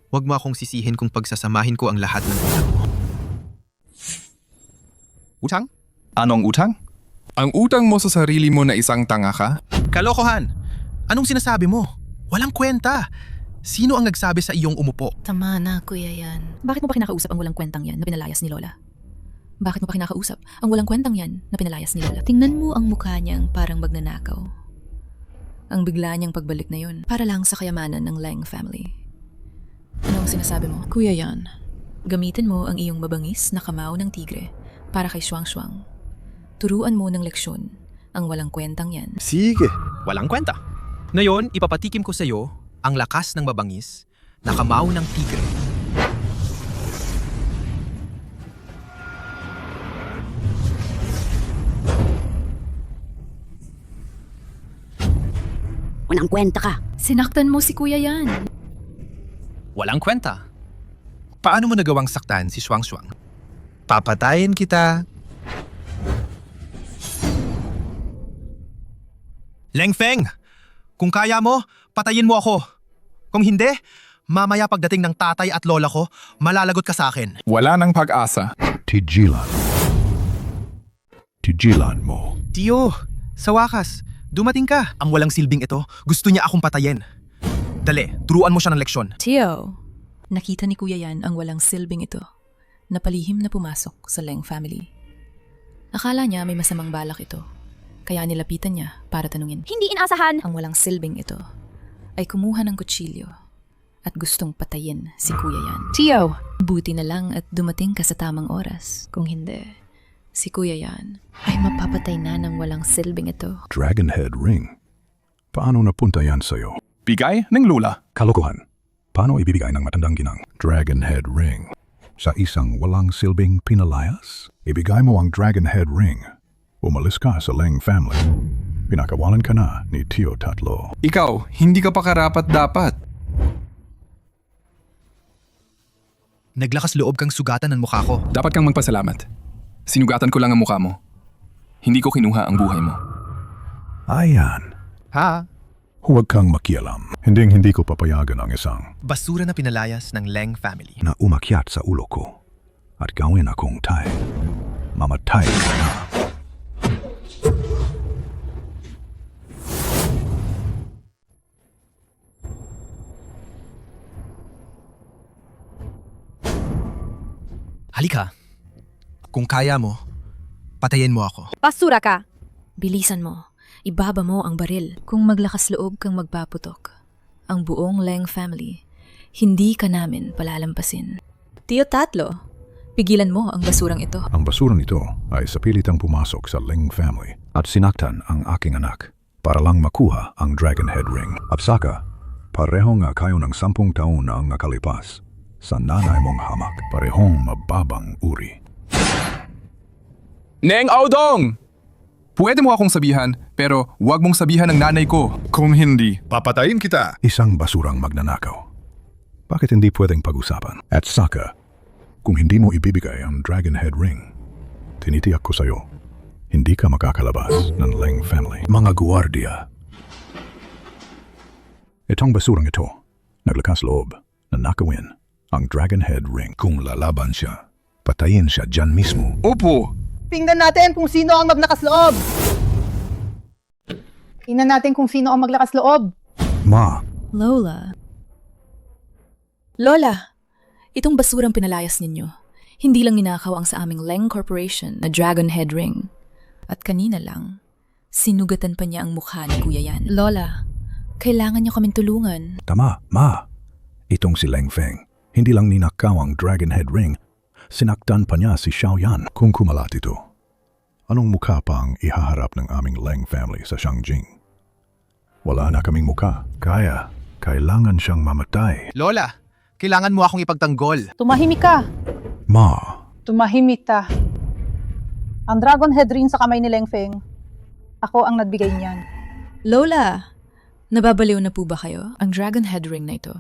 huwag mo akong sisihin kung pagsasamahin ko ang lahat ng utang mo. Utang? Anong utang? Ang utang mo sa sarili mo na isang tanga ka? Kalokohan! Anong sinasabi mo? Walang kwenta! Sino ang nagsabi sa iyong umupo? Tama na, kuya yan. Bakit mo pa kinakausap ang walang kwentang yan na pinalayas ni Lola? Bakit mo pa kinakausap ang walang kwentang yan na pinalayas ni Lola? Tingnan mo ang mukha niyang parang magnanakaw. Ang bigla niyang pagbalik na yun para lang sa kayamanan ng Lang family. Ano ang sinasabi mo? Kuya yan, gamitin mo ang iyong mabangis na kamao ng tigre para kay Shuang. Turuan mo ng leksyon ang walang kwentang yan. Sige. Walang kwenta. Ngayon, ipapatikim ko sa iyo ang lakas ng mabangis na kamao ng tigre. Walang kwenta ka. Sinaktan mo si kuya yan. Walang kwenta. Paano mo nagawang saktan si Shuang? Papatayin kita. Leng Feng, kung kaya mo, patayin mo ako. Kung hindi, mamaya pagdating ng tatay at lola ko, malalagot ka sa akin. Wala nang pag-asa. Tigilan mo. Tiyo, sa wakas, dumating ka. Ang walang silbing ito, gusto niya akong patayin. Dali, turuan mo siya ng leksyon. Tio, nakita ni kuya yan ang walang silbing ito. Napalihim na pumasok sa Lang family. Akala niya may masamang balak ito. Kaya nilapitan niya para tanungin. Hindi inasahan! Ang walang silbing ito ay kumuha ng kutsilyo at gustong patayin si kuya yan. Tio! Buti na lang at dumating ka sa tamang oras. Kung hindi, si kuya yan ay mapapatay na ng walang silbing ito. Dragonhead ring. Paano napunta yan sa'yo? Bigay ng Lola. Kalokohan. Paano ibibigay ng matandang ginang? Dragonhead ring. Sa isang walang silbing pinalayas? Ibigay mo ang Dragonhead ring. Umalis ka sa Leng family. Pinakawalan ka na ni Tio Tatlo. Ikaw, hindi ka pa karapat dapat. Naglakas loob kang sugatan ng mukha ko. Dapat kang magpasalamat. Sinugatan ko lang ang mukha mo. Hindi ko kinuha ang buhay mo. Ayan. Ha? Huwag kang makialam. Hindi ko papayagan ang isang Basura na pinalayas ng Leng family. na umakyat sa ulo ko at gawin akong tay. Mamatay ka na. Halika. Kung kaya mo, patayin mo ako. Basura ka! Bilisan mo. Ibaba mo ang baril. Kung maglakas loob kang magpaputok, ang buong Lang family, hindi ka namin palalampasin. Tio Tatlo, pigilan mo ang basurang ito. Ang basurang ito ay sa pilitang pumasok sa Leng family at sinaktan ang aking anak para lang makuha ang Dragonhead ring. At saka, pareho nga kayo ng 10 taon na ang nakalipas. Sa nanay mong hamak, parehong mababang uri. Neng Audong! Pwede mo akong sabihan, pero huwag mong sabihan ng nanay ko. Kung hindi, Papatayin kita! Isang basurang magnanakaw. Bakit hindi pwedeng pag-usapan? At saka, kung hindi mo ibibigay ang Dragonhead ring, tinitiyak ko sa'yo, hindi ka makakalabas ng Leng family. Mga guwardiya. Itong basurang ito, naglakas loob na nakawin ang Dragonhead ring. Kung lalaban siya, patayin siya dyan mismo. Opo! Tingnan natin kung sino ang maglakas loob. Tingnan natin kung sino ang maglakas loob. Ma, Lola. Lola, itong basurang pinalayas ninyo, Hindi lang ninakaw ang sa aming Leng Corporation na Dragon Head Ring. At kanina lang, sinugatan pa niya ang mukha ni Kuya Yan. Lola, kailangan niyo kaming tulungan. Tama, Ma. Itong si Leng Feng. Hindi lang ninakaw ang Dragon Head Ring. Sinaktan pa niya si Xiao Yan. Kung kumalat ito, anong mukha pa ang ihaharap ng aming Leng family sa Shangjing? Wala na kaming mukha. Kailangan siyang mamatay. Lola, kailangan mo akong ipagtanggol. Tumahimik ka. Ma, Tumahimik ka. Ang Dragon Head Ring sa kamay ni Leng Feng, ako ang nagbigay niyan. Lola, nababaliw na po ba kayo? Ang Dragon Head Ring na ito,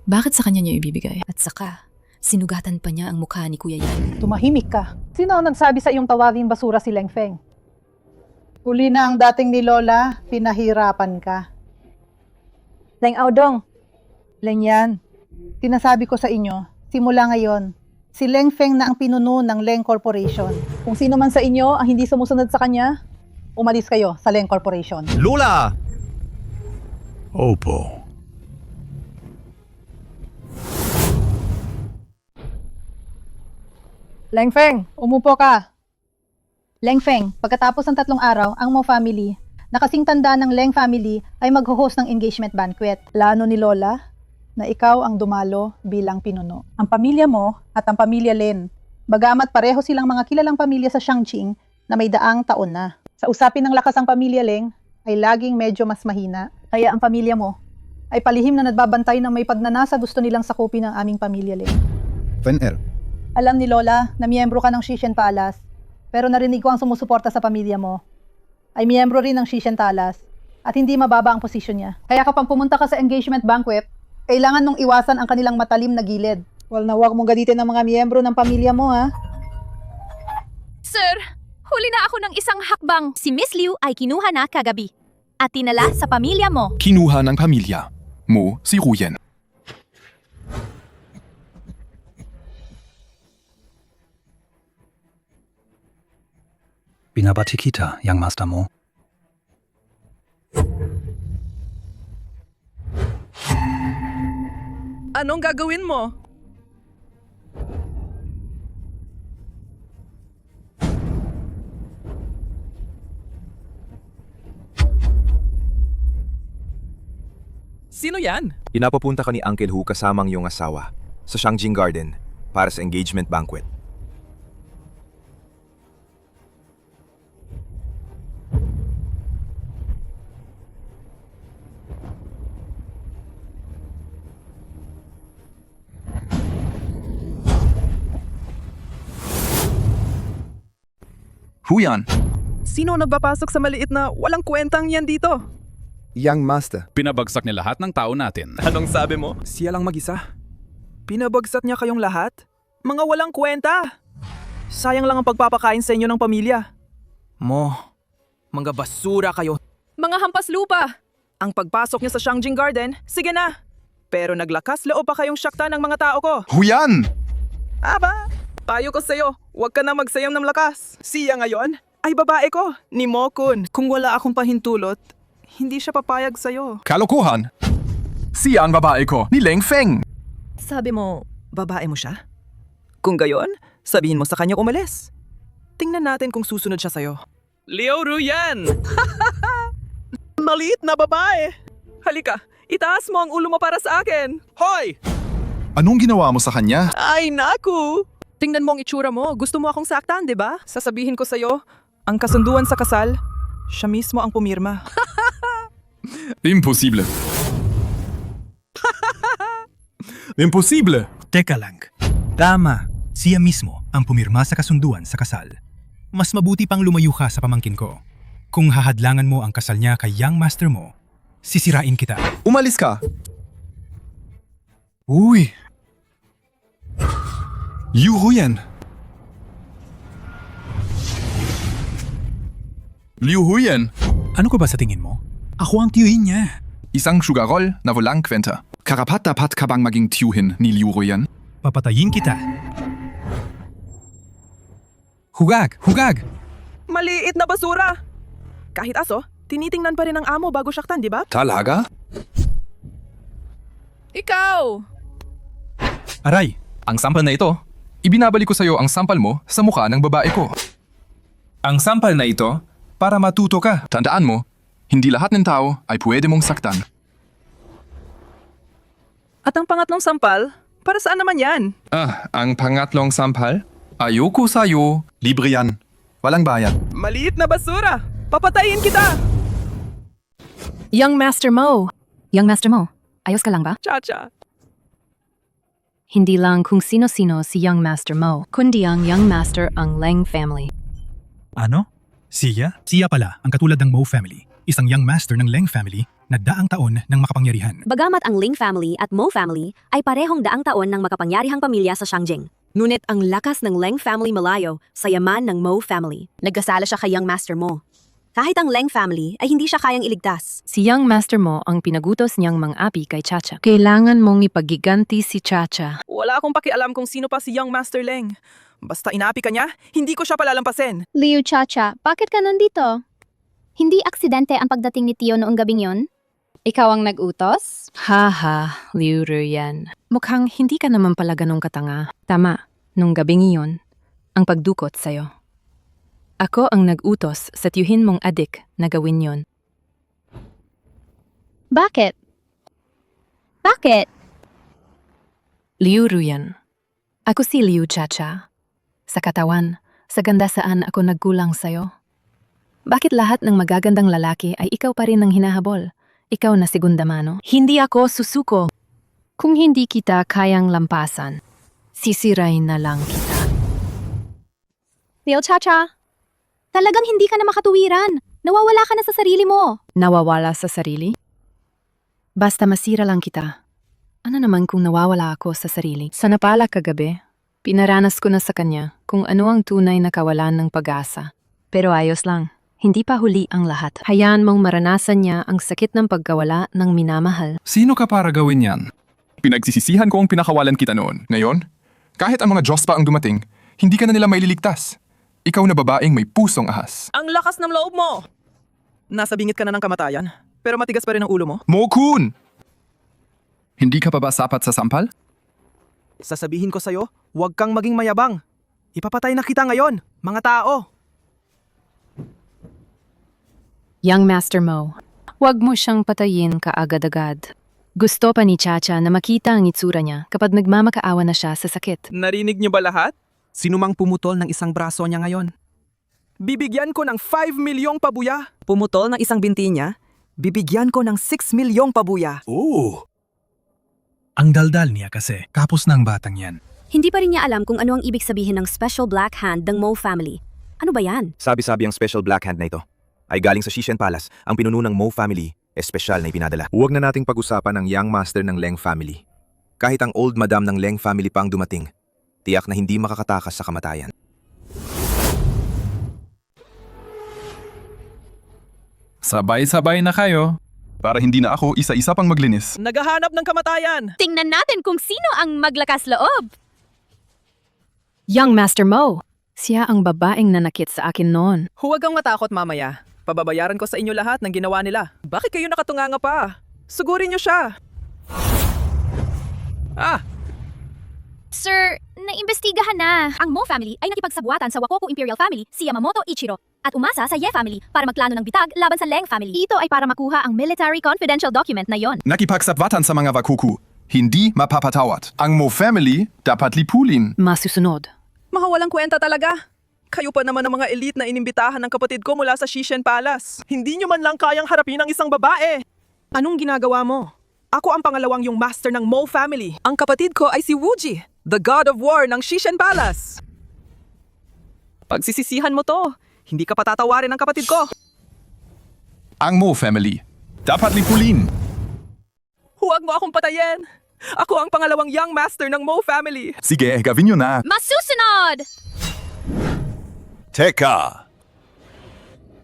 bakit sa kanya niyo ibibigay? At saka, sinugatan pa niya ang mukha ni Kuya Yan. Tumahimik ka. Sino ang nagsabi sa iyong tawagin basura si Leng Feng? Huli na ang dating ni Lola, pinahirapan ka. Leng Aodong, Leng Yan, tinasabi ko sa inyo, simula ngayon, si Leng Feng na ang pinuno ng Leng Corporation. Kung sino man sa inyo ang hindi sumusunod sa kanya, umalis kayo sa Leng Corporation. Lola! opo. Leng Feng, umupo ka. Leng Feng, pagkatapos ng 3 araw, ang Mo family, na kasing tanda ng Leng family, ay mag-host ng engagement banquet. Plano ni Lola na ikaw ang dumalo bilang pinuno. Ang pamilya mo at ang pamilya Lin, bagamat pareho silang mga kilalang pamilya sa Shangjing na may daang taon na. Sa usapin ng lakas ang pamilya Leng, ay laging medyo mas mahina. Kaya ang pamilya mo ay palihim na nagbabantay ng may pagnanasa gusto nilang sakupin ng aming pamilya Leng. Fen-er, Alam ni Lola na miyembro ka ng Shishen Palace, pero narinig ko ang sumusuporta sa pamilya mo ay miyembro rin ng Shishen Palace at hindi mababa ang posisyon niya. Kaya kapag pumunta ka sa engagement banquet, kailangan nung iwasan ang kanilang matalim na gilid. Wal na wag mong gaditin ng mga miyembro ng pamilya mo, ha? Sir, huli na ako ng isang hakbang. Si Miss Liu ay kinuha na kagabi at tinala sa pamilya mo. Kinuha ng pamilya mo si Ruyen. Binabati kita, Young Master Mo. Anong gagawin mo? Sino yan? Inapapunta ka ni Uncle Hu kasamang iyong asawa sa Shangjing Garden para sa engagement banquet. Huyan, Sino nagpapasok sa maliit na walang kwentang yan dito? Young Master. Pinabagsak niya lahat ng tao natin. Anong sabi mo? Siya lang mag-isa. Pinabagsak niya kayong lahat? Mga walang kwenta! Sayang lang ang pagpapakain sa inyo ng pamilya. Mo, mga basura kayo. Mga hampas lupa! Ang pagpasok niya sa Shangjing Garden, sige na. Pero naglakas loob pa kayong syakta ng mga tao ko. Huyan! Aba, payo ko sa'yo, huwag ka na magsayam ng lakas. Siya ngayon ay babae ko, ni Mokun. Kung wala akong pahintulot, hindi siya papayag sa'yo. Kalokohan! Siya ang babae ko, ni Leng Feng! Sabi mo, babae mo siya? Kung gayon, sabihin mo sa kanya umalis. Tingnan natin kung susunod siya sa'yo. Liu Ruyan! Maliit na babae! Halika, itaas mo ang ulo mo para sa akin! Hoy! Anong ginawa mo sa kanya? Ay, naku! Tingnan mo ang itsura mo. Gusto mo akong saktan, di ba? Sasabihin ko sa'yo, ang kasunduan sa kasal, siya mismo ang pumirma. Imposible. Imposible! Teka lang. Tama. Siya mismo ang pumirma sa kasunduan sa kasal. Mas mabuti pang lumayo ka sa pamangkin ko. Kung hahadlangan mo ang kasal niya kay Young Master mo, sisirain kita. Umalis ka! Uy! Yu Huyan! Liu Huyan! Ano ka ba sa tingin mo? Ako ang tiyuhin niya. Isang sugarol na walang kwenta. Karapat-dapat ka bang maging tiyuhin ni Liu Huyan? Papatayin kita. Hugag! Hugag! Maliit na basura! Kahit aso, tinitingnan pa rin ang amo bago syaktan, di ba? Talaga? Ikaw! Aray! Ang sampal na ito, Ibinabalik ko sa iyo ang sampal mo sa mukha ng babae ko. Ang sampal na ito para matuto ka. Tandaan mo, hindi lahat ng tao ay pwede mong saktan. At ang pangatlong sampal, para saan naman yan? Ang pangatlong sampal? Ayoko sa'yo. Libre yan. Walang bayad. Maliit na basura! Papatayin kita! Young Master Mo! Young Master Mo, ayos ka lang ba? Chacha! Hindi lang kung sino-sino si Young Master Mo, kundi ang Young Master ang Leng family. Ano? Siya? Siya pala ang katulad ng Mo family, isang young master ng Leng family na daang taon ng makapangyarihan. Bagamat ang Ling family at Mo family ay parehong daang taon ng makapangyarihang pamilya sa Shangjing. Ngunit ang lakas ng Leng family malayo sa yaman ng Mo family. Nagkasala siya kay Young Master Mo. Kahit ang Leng family ay hindi siya kayang iligtas. Si Young Master Mo ang pinagutos niyang mang-api kay Chacha. Kailangan mong ipagiganti si Chacha. Wala akong pakialam kung sino pa si Young Master Leng. Basta inaapi ka niya, hindi ko siya palalampasin. Liu Chacha, bakit ka nandito? Hindi aksidente ang pagdating ni Tio noong gabing yon? Ikaw ang nag-utos? Haha, Liu Ruyan. Mukhang hindi ka naman pala ganong katanga. Tama, nung gabing iyon, ang pagdukot sa'yo. Ako ang nag-utos sa tiyuhin mong adik na gawin yon. Bakit? Bakit? Liu Ruyan. Ako si Liu Chacha. Sa katawan, sa ganda saan ako nagkulang sa'yo. Bakit lahat ng magagandang lalaki ay ikaw pa rin ang hinahabol? Ikaw na segunda mano? Hindi ako susuko. Kung hindi kita kayang lampasan, sisirain na lang kita. Liu Chacha, talagang hindi ka na makatuwiran. Nawawala ka na sa sarili mo. Nawawala sa sarili? Basta masira lang kita. Ano naman kung nawawala ako sa sarili? Sa napala kagabi, pinaranas ko na sa kanya kung ano ang tunay na kawalan ng pag-asa. Pero ayos lang, hindi pa huli ang lahat. Hayaan mong maranasan niya ang sakit ng pagkawala ng minamahal. Sino ka para gawin yan? Pinagsisisihan ko ang pinakawalan kita noon. Ngayon, kahit ang mga Diyos pa ang dumating, hindi ka na nila maililigtas. Ikaw na babaeng may pusong ahas. Ang lakas ng loob mo! Nasa bingit ka na ng kamatayan, pero matigas pa rin ang ulo mo. Mo-kun! Hindi ka pa ba sapat sa sampal? Sasabihin ko sa'yo, huwag kang maging mayabang. Ipapatay na kita ngayon, mga tao. Young Master Mo, huwag mo siyang patayin kaagad-agad. Gusto pa ni Chacha na makita ang itsura niya kapag nagmamakaawa na siya sa sakit. Narinig niyo ba lahat? Sino mang pumutol ng isang braso niya ngayon? Bibigyan ko ng 5 milyong pabuya. Pumutol ng isang binti niya? Bibigyan ko ng 6 milyong pabuya. Ang daldal niya kasi, kapos ng batang yan. Hindi pa rin niya alam kung ano ang ibig sabihin ng special black hand ng Mo family. Ano ba yan? Sabi-sabi ang special black hand na ito ay galing sa Shishen Palace, ang pinuno ng Mo family, espesyal na ipinadala. Huwag na nating pag-usapan ang young master ng Leng family. Kahit ang old madam ng Leng family pa ang dumating, tiyak na hindi makakatakas sa kamatayan. Sabay-sabay na kayo. Para hindi na ako isa-isa pang maglinis. Naghahanap ng kamatayan. Tingnan natin kung sino ang maglakas loob. Young Master Mo, siya ang babaeng nanakit sa akin noon. Huwag kang matakot mamaya. Pababayaran ko sa inyo lahat ng ginawa nila. Bakit kayo nakatunganga pa? Sugurin niyo siya. Sir, naimbestigahan na. Ang Mo family ay nakipagsabuatan sa Wakoku Imperial Family, si Yamamoto Ichiro, at umasa sa Ye family para magplano ng bitag laban sa Leng family. Ito ay para makuha ang military confidential document na yon. Nakipagsabwatan sa mga Wakuku. Hindi mapapatawad. Ang Mo family dapat lipulin. Masusunod. Mahawalang kwenta talaga. Kayo pa naman ang mga elite na inimbitahan ng kapatid ko mula sa Shishen Palace. Hindi nyo man lang kayang harapin ang isang babae. Anong ginagawa mo? Ako ang pangalawang yung master ng Mo family. Ang kapatid ko ay si Wuji, the god of war ng Shishen Palace. Pagsisisihan mo to. Hindi ka patatawarin ng kapatid ko. Ang Mo family dapat lipulin. Huwag mo akong patayin. Ako ang pangalawang young master ng Mo family. Sige, gawin nyo na. Masusunod! Teka!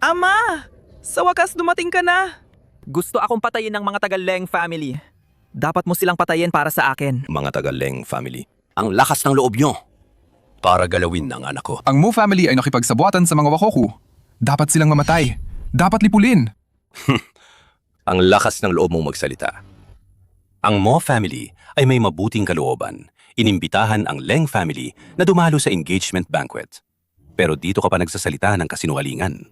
Ama! Sa wakas dumating ka na. Gusto akong patayin ng mga taga-Leng family. Dapat mo silang patayin para sa akin. Mga taga-Leng family, ang lakas ng loob nyo para galawin ng anak ko. Ang Mo family ay nakipagsabuatan sa mga Wakoku. Dapat silang mamatay. Dapat lipulin. Ang lakas ng loob mong magsalita. Ang Mo family ay may mabuting kalooban. Inimbitahan ang Leng family na dumalo sa engagement banquet. Pero dito ka pa nagsasalita ng kasinungalingan.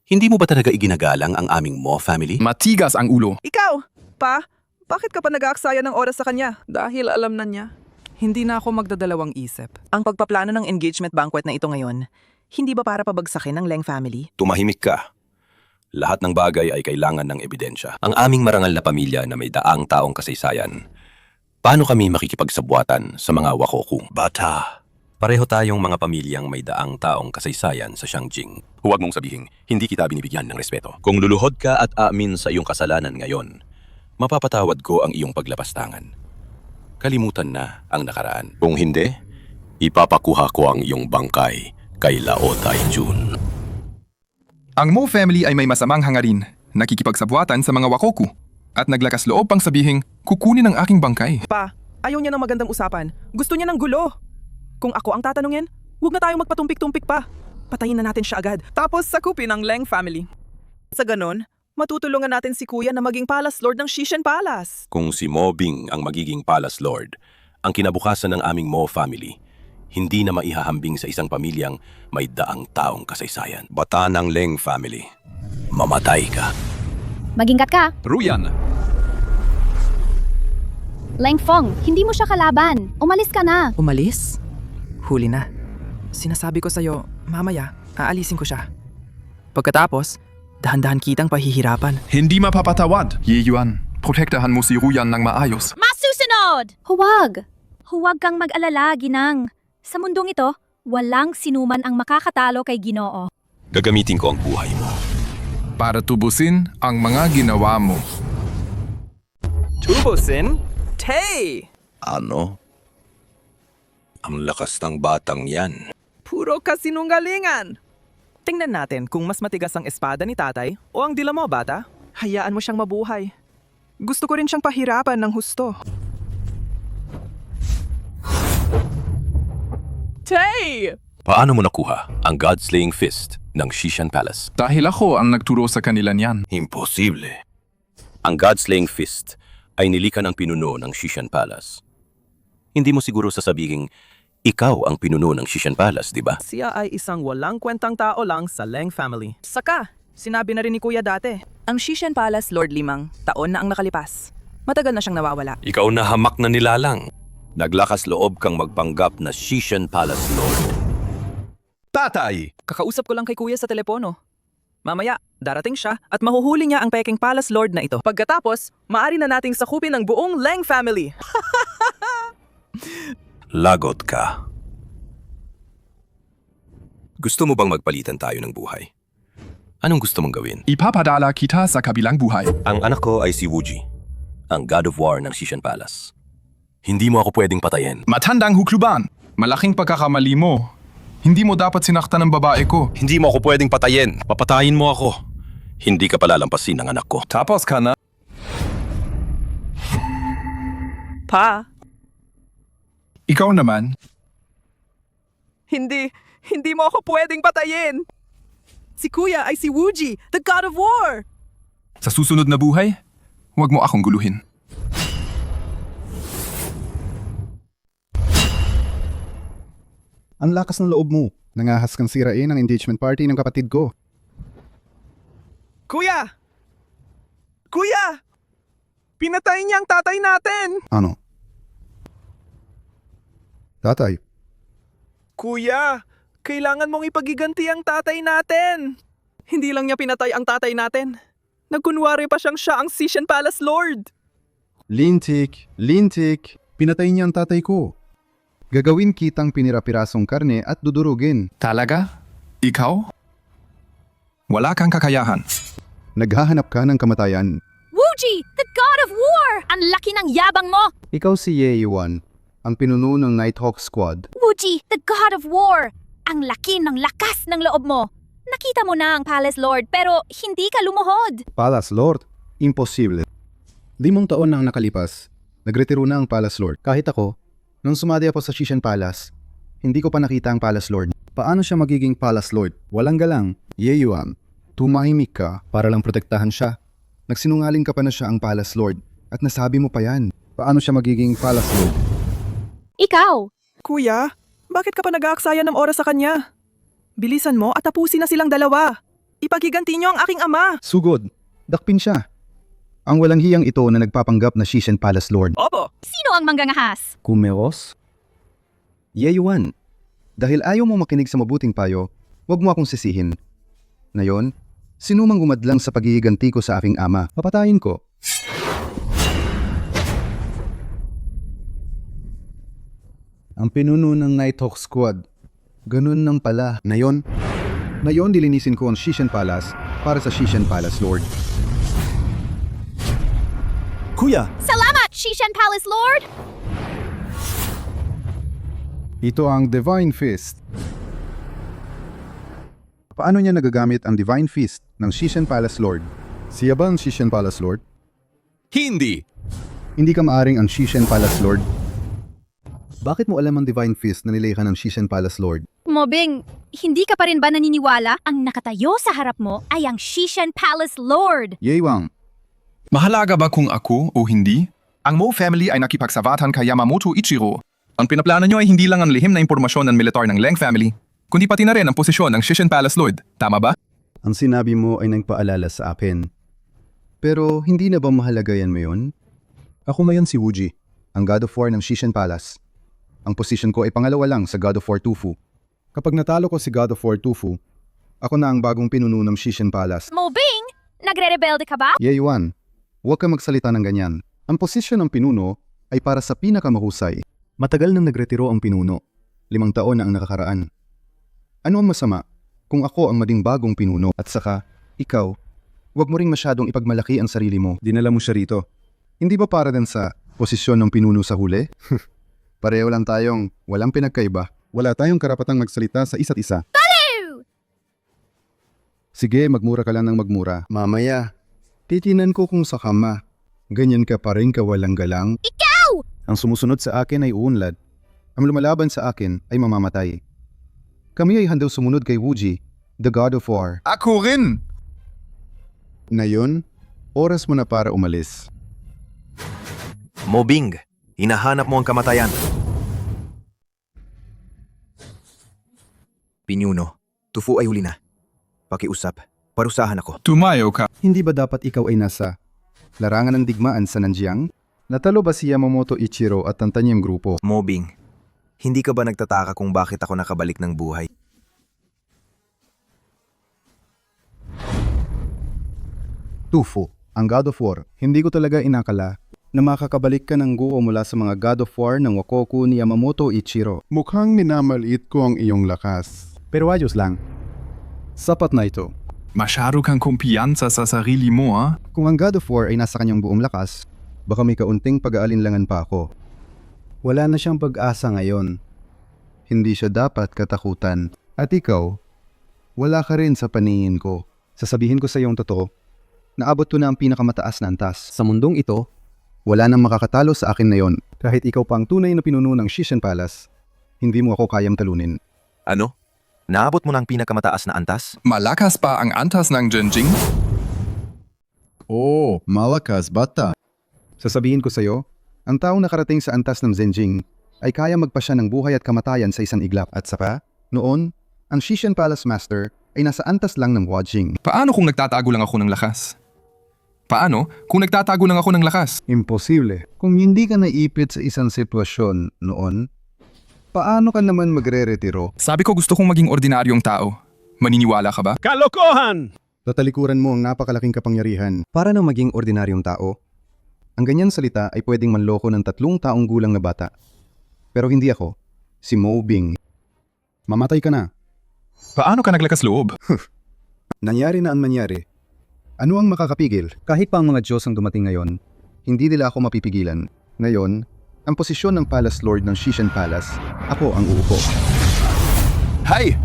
Hindi mo ba talaga iginagalang ang aming Mo family? Matigas ang ulo. Ikaw, pa, bakit ka pa nag-aaksaya ng oras sa kanya? Dahil alam na niya. Hindi na ako magdadalawang isip. Ang pagpaplano ng engagement banquet na ito ngayon, hindi ba para pabagsakin ng Leng family? Tumahimik ka. Lahat ng bagay ay kailangan ng ebidensya. Ang aming marangal na pamilya na may daang taong kasaysayan. Paano kami makikipagsabuatan sa mga Wakoku? Bata, pareho tayong mga pamilyang may daang taong kasaysayan sa Shangjing. Huwag mong sabihin, hindi kita binibigyan ng respeto. Kung luluhod ka at aamin sa iyong kasalanan ngayon, mapapatawad ko ang iyong paglapastangan. Kalimutan na ang nakaraan. Kung hindi, ipapakuha ko ang iyong bangkay kay Lao Taijun. Ang Mo family ay may masamang hangarin, nakikipagsabuatan sa mga Wakoku, at naglakas loob pang sabihing kukunin ang aking bangkay. Pa, ayaw niya ng magandang usapan. Gusto niya ng gulo. Kung ako ang tatanungin, huwag na tayong magpatumpik-tumpik pa. Patayin na natin siya agad. Tapos sakupin ang Leng family. Sa ganon, matutulungan natin si Kuya na maging Palace Lord ng Shishan Palace. Kung si Mo Bing ang magiging Palace Lord, ang kinabukasan ng aming Mo family, hindi na maihahambing sa isang pamilyang may daang taong kasaysayan. Bata ng Leng family, mamatay ka. Magingkat ka. Ruyan! Leng Fong, hindi mo siya kalaban. Umalis ka na. Umalis? Huli na. Sinasabi ko sa'yo, mamaya, aalisin ko siya. Pagkatapos, dahan-dahan kitang pahihirapan. Hindi mapapatawad. Ye Yuan, protektahan mo si Ruyan ng maayos. Masusunod! Huwag. Huwag kang mag-alala, Ginang. Sa mundong ito, walang sinuman ang makakatalo kay Ginoo. Gagamitin ko ang buhay mo. Para tubusin ang mga ginawa mo. Tubusin? Tay! Ano? Ang lakas ng batang yan. Puro kasinungalingan! Tingnan natin kung mas matigas ang espada ni tatay o ang dila mo, bata. Hayaan mo siyang mabuhay. Gusto ko rin siyang pahirapan ng husto. Tay! Paano mo nakuha ang God-slaying fist ng Shishan Palace? Dahil ako ang nagturo sa kanila niyan. Imposible. Ang God-slaying fist ay nilika ng pinuno ng Shishan Palace. Hindi mo siguro sasabihin, ikaw ang pinuno ng Shishan Palace, di ba? Siya ay isang walang kwentang tao lang sa Leng family. Saka, sinabi na rin ni Kuya dati, ang Shishan Palace Lord 5 taon na ang nakalipas. Matagal na siyang nawawala. Ikaw na hamak na nilalang. Naglakas loob kang magpanggap na Shishan Palace Lord. Tatay! Kakausap ko lang kay Kuya sa telepono. Mamaya, darating siya at mahuhuli niya ang peking Palace Lord na ito. Pagkatapos, maaari na nating sakupin ang buong Leng family. Lagot ka. Gusto mo bang magpalitan tayo ng buhay? Anong gusto mong gawin? Ipapadala kita sa kabilang buhay. Ang anak ko ay si Wuji, ang God of War ng Shishan Palace. Hindi mo ako pwedeng patayin. Matandang hukluban. Malaking pagkakamali mo. Hindi mo dapat sinaktan ng babae ko. Hindi mo ako pwedeng patayin. Papatayin mo ako. Hindi ka palalampasin ng anak ko. Tapos ka na. Pa, Ikaw naman. hindi mo ako pwedeng patayin. Si Kuya ay si Wuji, the God of War. Sa susunod na buhay, huwag mo akong guluhin. Ang lakas ng loob mo. Nangahas kang sirain ang engagement party ng kapatid ko. Kuya! Kuya! Pinatay niya ang tatay natin! Ano? Tatay, Kuya, kailangan mong ipagiganti ang tatay natin. Hindi lang niya pinatay ang tatay natin. Nagkunwari pa siya ang Shishan Palace Lord. lintik, pinatay niya ang tatay ko. Gagawin kitang pinirapirasong karne at dudurugin. Talaga? Ikaw? Wala kang kakayahan. Naghahanap ka ng kamatayan. Wuji, the God of War! Ang laki ng yabang mo! Ikaw si Ye Yuan, ang pinuno ng Nighthawk Squad. Wuji, the God of War! Ang laki ng lakas ng loob mo! Nakita mo na ang Palace Lord pero hindi ka lumuhod! Palace Lord? Imposible. 5 taon na ang nakalipas. Nagretiro na ang Palace Lord. Kahit ako, nung sumali ako sa Shishan Palace, hindi ko pa nakita ang Palace Lord. Paano siya magiging Palace Lord? Walang galang. Ye Yuan, tumahimik ka para lang protektahan siya. Nagsinungaling ka pa na siya ang Palace Lord at nasabi mo pa yan. Paano siya magiging palace lord? Ikaw! Kuya, bakit ka pa nag-aaksaya ng oras sa kanya? Bilisan mo at tapusin na silang dalawa. Ipaghiganti niyo ang aking ama. Sugod. Dakpin siya. Ang walang hiyang ito na nagpapanggap na Shishan Palace Lord. Opo. Sino ang manggangahas? Kumeros? Yeyuan. Dahil ayaw mo makinig sa mabuting payo, huwag mo akong sisihin. Ngayon, sinumang gumadlang sa paghihiganti ko sa aking ama, papatayin ko. Ang pinuno ng Nighthawk Squad. Ganun nang pala. Ngayon dilinisin ko ang Shishan Palace para sa Shishan Palace Lord. Kuya! Salamat, Shishan Palace Lord! Ito ang Divine Fist. Paano niya nagagamit ang Divine Fist ng Shishan Palace Lord? Siya ba ang Shishan Palace Lord? Hindi! Hindi ka maaring ang Shishan Palace Lord. Bakit mo alam ang Divine Fist na nilikha ng Shishan Palace Lord? Mobing, hindi ka pa rin ba naniniwala? Ang nakatayo sa harap mo ay ang Shishan Palace Lord! Yewang. Mahalaga ba kung ako o hindi? Ang Mo family ay nakipagsabatan kay Yamamoto Ichiro. Ang pinaplano nyo ay hindi lang ang lihim na impormasyon ng militar ng Leng family, kundi pati na rin ang posisyon ng Shishan Palace Lord. Tama ba? Ang sinabi mo ay nagpaalala sa akin. Pero hindi na ba mahalaga yan ngayon? Ako ngayon si Wuji, ang God of War ng Shishan Palace. Ang posisyon ko ay pangalawa lang sa God of War Tufu. Kapag natalo ko si God of War Tufu, ako na ang bagong pinuno ng Shishan Palace. Mobing, nagre-rebelde ka ba? Yeyuan, huwag ka magsalita ng ganyan. Ang posisyon ng pinuno ay para sa pinakamahusay. Matagal nang nagretiro ang pinuno. 5 taon na ang nakakaraan. Ano ang masama kung ako ang maging bagong pinuno? At saka, ikaw, huwag mo ring masyadong ipagmalaki ang sarili mo. Dinala mo siya rito. Hindi ba para din sa posisyon ng pinuno sa huli? Pareho lang tayong walang pinagkaiba. Wala tayong karapatang magsalita sa isa't isa. Baliw! Sige, magmura ka lang ng magmura. Mamaya, titinan ko kung sa kama. Ganyan ka pa rin kawalang galang. Ikaw! Ang sumusunod sa akin ay uunlad. Ang lumalaban sa akin ay mamamatay. Kami ay handang sumunod kay Wuji, the God of War. Ako rin! Ngayon, oras mo na para umalis. Mobing, hinahanap mo ang kamatayan. Pinuno, Tufu ay huli na. Pakiusap, parusahan ako. Tumayo ka. Hindi ba dapat ikaw ay nasa larangan ng digmaan sa Nanjiang? Natalo ba si Yamamoto Ichiro at ang kanyang grupo? Mobing, hindi ka ba nagtataka kung bakit ako nakabalik ng buhay? Tufu, ang God of War. Hindi ko talaga inakala na makakabalik ka ng guo mula sa mga God of War ng Wakoku ni Yamamoto Ichiro. Mukhang minamaliit ko ang iyong lakas. Pero ayos lang. Sapat na ito. Masyado kang kumpiyansa sa sarili mo, ha? Kung ang God of War ay nasa kanyang buong lakas, baka may kaunting pag-aalinlangan pa ako. Wala na siyang pag-asa ngayon. Hindi siya dapat katakutan. At ikaw, wala ka rin sa paningin ko. Sasabihin ko sa iyong totoo, naabot ko na ang pinakamataas na antas. Sa mundong ito, wala nang makakatalo sa akin na yon. Kahit ikaw pa ang tunay na pinuno ng Shishan Palace, hindi mo ako kayang talunin. Ano? Naabot mo ng pinakamataas na antas? Malakas pa ang antas ng Genjing? Oh, malakas bata. Sasabihin ko sa iyo, ang taong nakarating sa antas ng Zenjing ay kaya magpasya ng buhay at kamatayan sa isang iglap. At saka, noon, ang Shishan Palace Master ay nasa antas lang ng Wajing. Paano kung nagtatago lang ako ng lakas? Paano kung nagtatago lang ako ng lakas? Imposible. Kung hindi ka naipit sa isang sitwasyon noon, paano ka naman magre-retiro? Sabi ko gusto kong maging ordinaryong tao. Maniniwala ka ba? Kalokohan! Tatalikuran mo ang napakalaking kapangyarihan para na maging ordinaryong tao. Ang ganyan salita ay pwedeng manloko ng 3 taong gulang na bata. Pero hindi ako. Si Mobing. Mamatay ka na. Paano ka naglakas loob? Nangyari na ang mangyari. Ano ang makakapigil? Kahit pa ang mga Diyos ang dumating ngayon, hindi nila ako mapipigilan. Ngayon, ang posisyon ng Palace Lord ng Shishan Palace, ako ang uupo. Hay!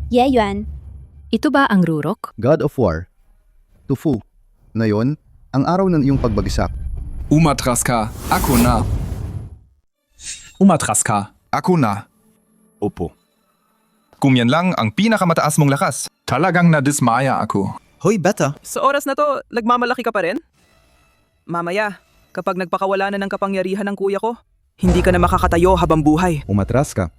Yeyuan. Ito ba ang Rurok? God of War. Tufu. Ngayon, ang araw ng iyong pagbagsak. Umatras ka. Ako na. Umatras ka. Ako na. Opo. Kung yan lang ang pinakamataas mong lakas, talagang nadismaya ako. Hoy, Beta. Sa oras na to, nagmamalaki ka pa rin? Mamaya, Kapag nagpakawala na ng kapangyarihan ng kuya ko, hindi ka na makakatayo habang buhay. Umatras ka.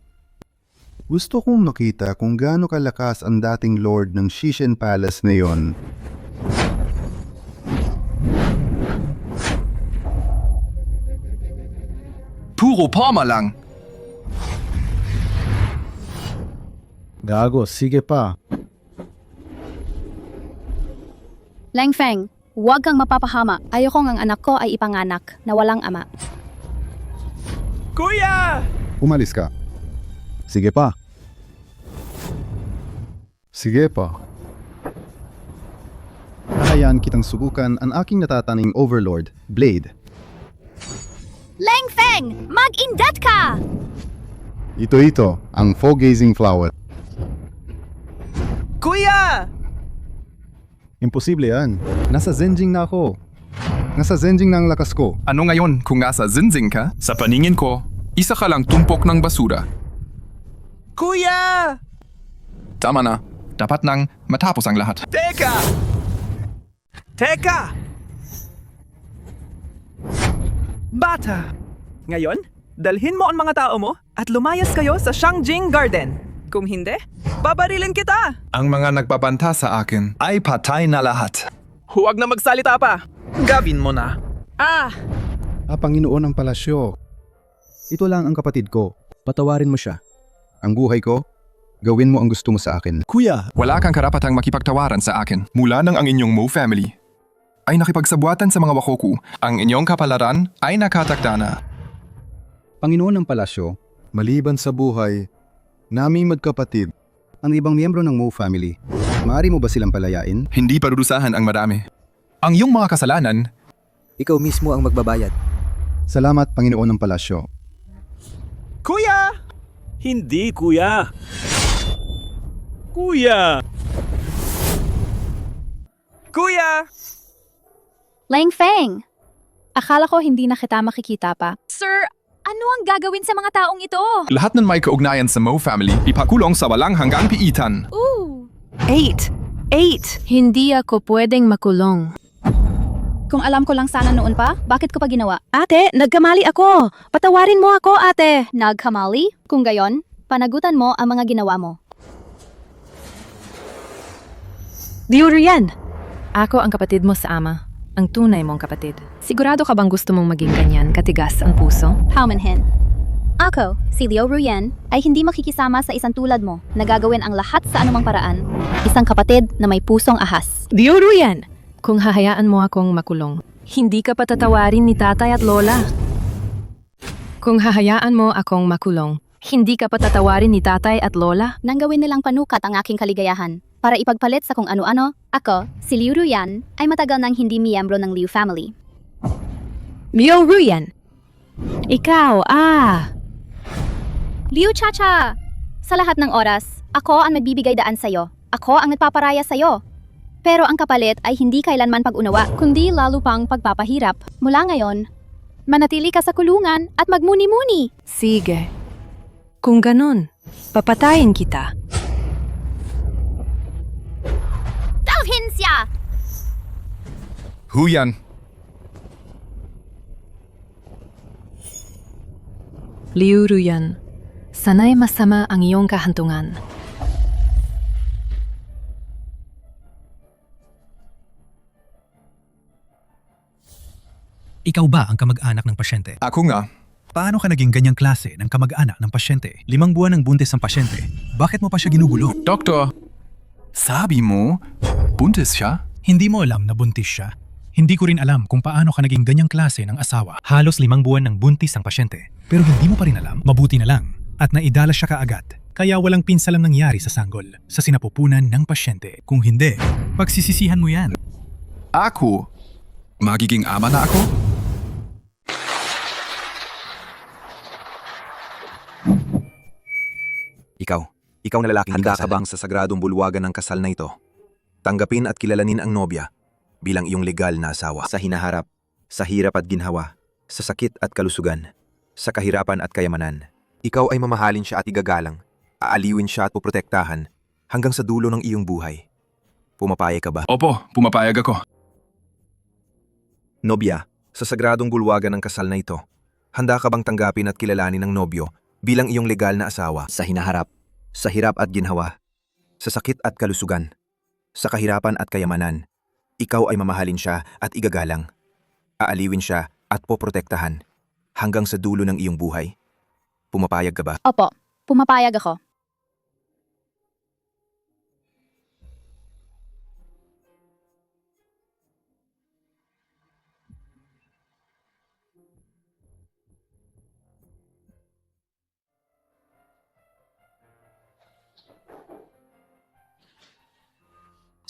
Gusto kong makita kung gaano kalakas ang dating Lord ng Shishin Palace na yon. Puro palma lang. Gago, sige pa. Leng Feng, huwag kang mapapahama. Ayokong ang anak ko ay ipanganak na walang ama. Kuya! Umalis ka. Sige pa. Sige pa. Hahayaan kitang subukan ang aking natataning Overlord, Blade. Leng Feng, mag-indat ka! Ito, ang Four-Gazing Flower. Kuya! Imposible yan. Nasa Zenjing na ako. Nasa Zenjing na ang lakas ko. Ano ngayon kung nasa Zinzing ka? Sa paningin ko, isa ka lang tumpok ng basura. Kuya! Tama na. Dapat nang matapos ang lahat. Teka! Bata! Ngayon, dalhin mo ang mga tao mo at lumayas kayo sa Shangjing Garden. Kung hindi, babarilin kita! Ang mga nagpapanta sa akin ay patay na lahat. Huwag na magsalita pa! Gawin mo na! Panginoon ng palasyo. Ito lang ang kapatid ko. Patawarin mo siya. Ang buhay ko, gawin mo ang gusto mo sa akin. Kuya, Wala kang karapatang makipagtawaran sa akin. Mula nang ang inyong Mo family ay nakipagsabuatan sa mga Wakoku, ang inyong kapalaran ay nakatakda na. Panginoon ng palasyo, Maliban sa buhay, naming magkapatid, ang ibang miyembro ng Mo family, maaari mo ba silang palayain? Hindi parurusahan ang marami. Ang iyong mga kasalanan, Ikaw mismo ang magbabayad. Salamat, Panginoon ng palasyo. Kuya! Hindi, kuya. Kuya! Kuya! Leng Feng, akala ko hindi na kita makikita pa. Sir, ano ang gagawin sa mga taong ito? lahat ng may kaugnayan sa Mo family, ipakulong sa walang hanggang piitan. 8. Hindi ako pwedeng makulong. Kung alam ko lang sana noon pa, bakit ko pa ginawa? Ate, nagkamali ako. Patawarin mo ako, ate. Nagkamali? Kung gayon, panagutan mo ang mga ginawa mo. Diurian! Ako ang kapatid mo sa ama. Ang tunay mong kapatid. Sigurado ka bang gusto mong maging ganyan, katigas ang puso? Paumanhin. Ako, si Liu Ruyan, ay hindi makikisama sa isang tulad mo na gagawin ang lahat sa anumang paraan. Isang kapatid na may pusong ahas. Diurian! Kung hahayaan mo akong makulong, hindi ka patatawarin ni tatay at lola. Kung hahayaan mo akong makulong, hindi ka patatawarin ni tatay at lola. Nang gawin nilang panukat ang aking kaligayahan para ipagpalit sa kung ano-ano, ako, si Liu Ruyan, ay matagal nang hindi miyembro ng Liu family. Liu Ruyan! Ikaw, Liu Chacha! Sa lahat ng oras, ako ang magbibigay daan sa'yo. Ako ang nagpaparaya sa'yo. Pero ang kapalit ay hindi kailanman pag-unawa, kundi lalo pang pagpapahirap. Mula ngayon, manatili ka sa kulungan at magmuni-muni. Sige. Kung ganun, papatayin kita. Dalhin siya! Huyan, Liu Ruyan, sana'y masama ang iyong kahantungan. Ikaw ba ang kamag-anak ng pasyente? ako nga. Paano ka naging ganyang klase ng kamag-anak ng pasyente? 5 buwan ng buntis ang pasyente. Bakit mo pa siya ginugulo? Doktor, sabi mo, buntis siya? Hindi mo alam na buntis siya. Hindi ko rin alam kung paano ka naging ganyang klase ng asawa. Halos 5 buwan ng buntis ang pasyente. Pero hindi mo pa rin alam, mabuti na lang. At naidala siya kaagad. Kaya walang pinsalang nangyari sa sanggol, sa sinapupunan ng pasyente. Kung hindi, pagsisisihan mo yan. Ako? Magiging ama na ako? Ikaw na lalaking handa ka bang sa sagradong bulwagan ng kasal na ito? Tanggapin at kilalanin ang nobya bilang iyong legal na asawa. Sa hinaharap, sa hirap at ginhawa, sa sakit at kalusugan, sa kahirapan at kayamanan. Ikaw ay mamahalin siya at igagalang, aaliwin siya at poprotektahan hanggang sa dulo ng iyong buhay. Pumapayag ka ba? Opo, pumapayag ako. Nobya, Sa sagradong bulwagan ng kasal na ito, handa ka bang tanggapin at kilalanin ng nobyo bilang iyong legal na asawa? Sa hinaharap, sa hirap at ginhawa, sa sakit at kalusugan, sa kahirapan at kayamanan, ikaw ay mamahalin siya at igagalang. Aaliwin siya at poprotektahan hanggang sa dulo ng iyong buhay. Pumapayag ka ba? Opo, pumapayag ako.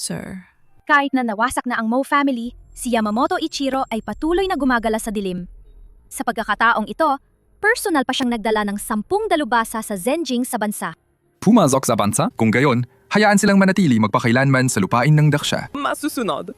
Sir. Kahit na nawasak na ang Mo family, si Yamamoto Ichiro ay patuloy na gumagala sa dilim. Sa pagkakataong ito, personal pa siyang nagdala ng 10 dalubhasa sa Zenjing sa bansa. Pumasok sa bansa? Kung gayon, hayaan silang manatili magpakailanman sa lupain ng daksya. Masusunod,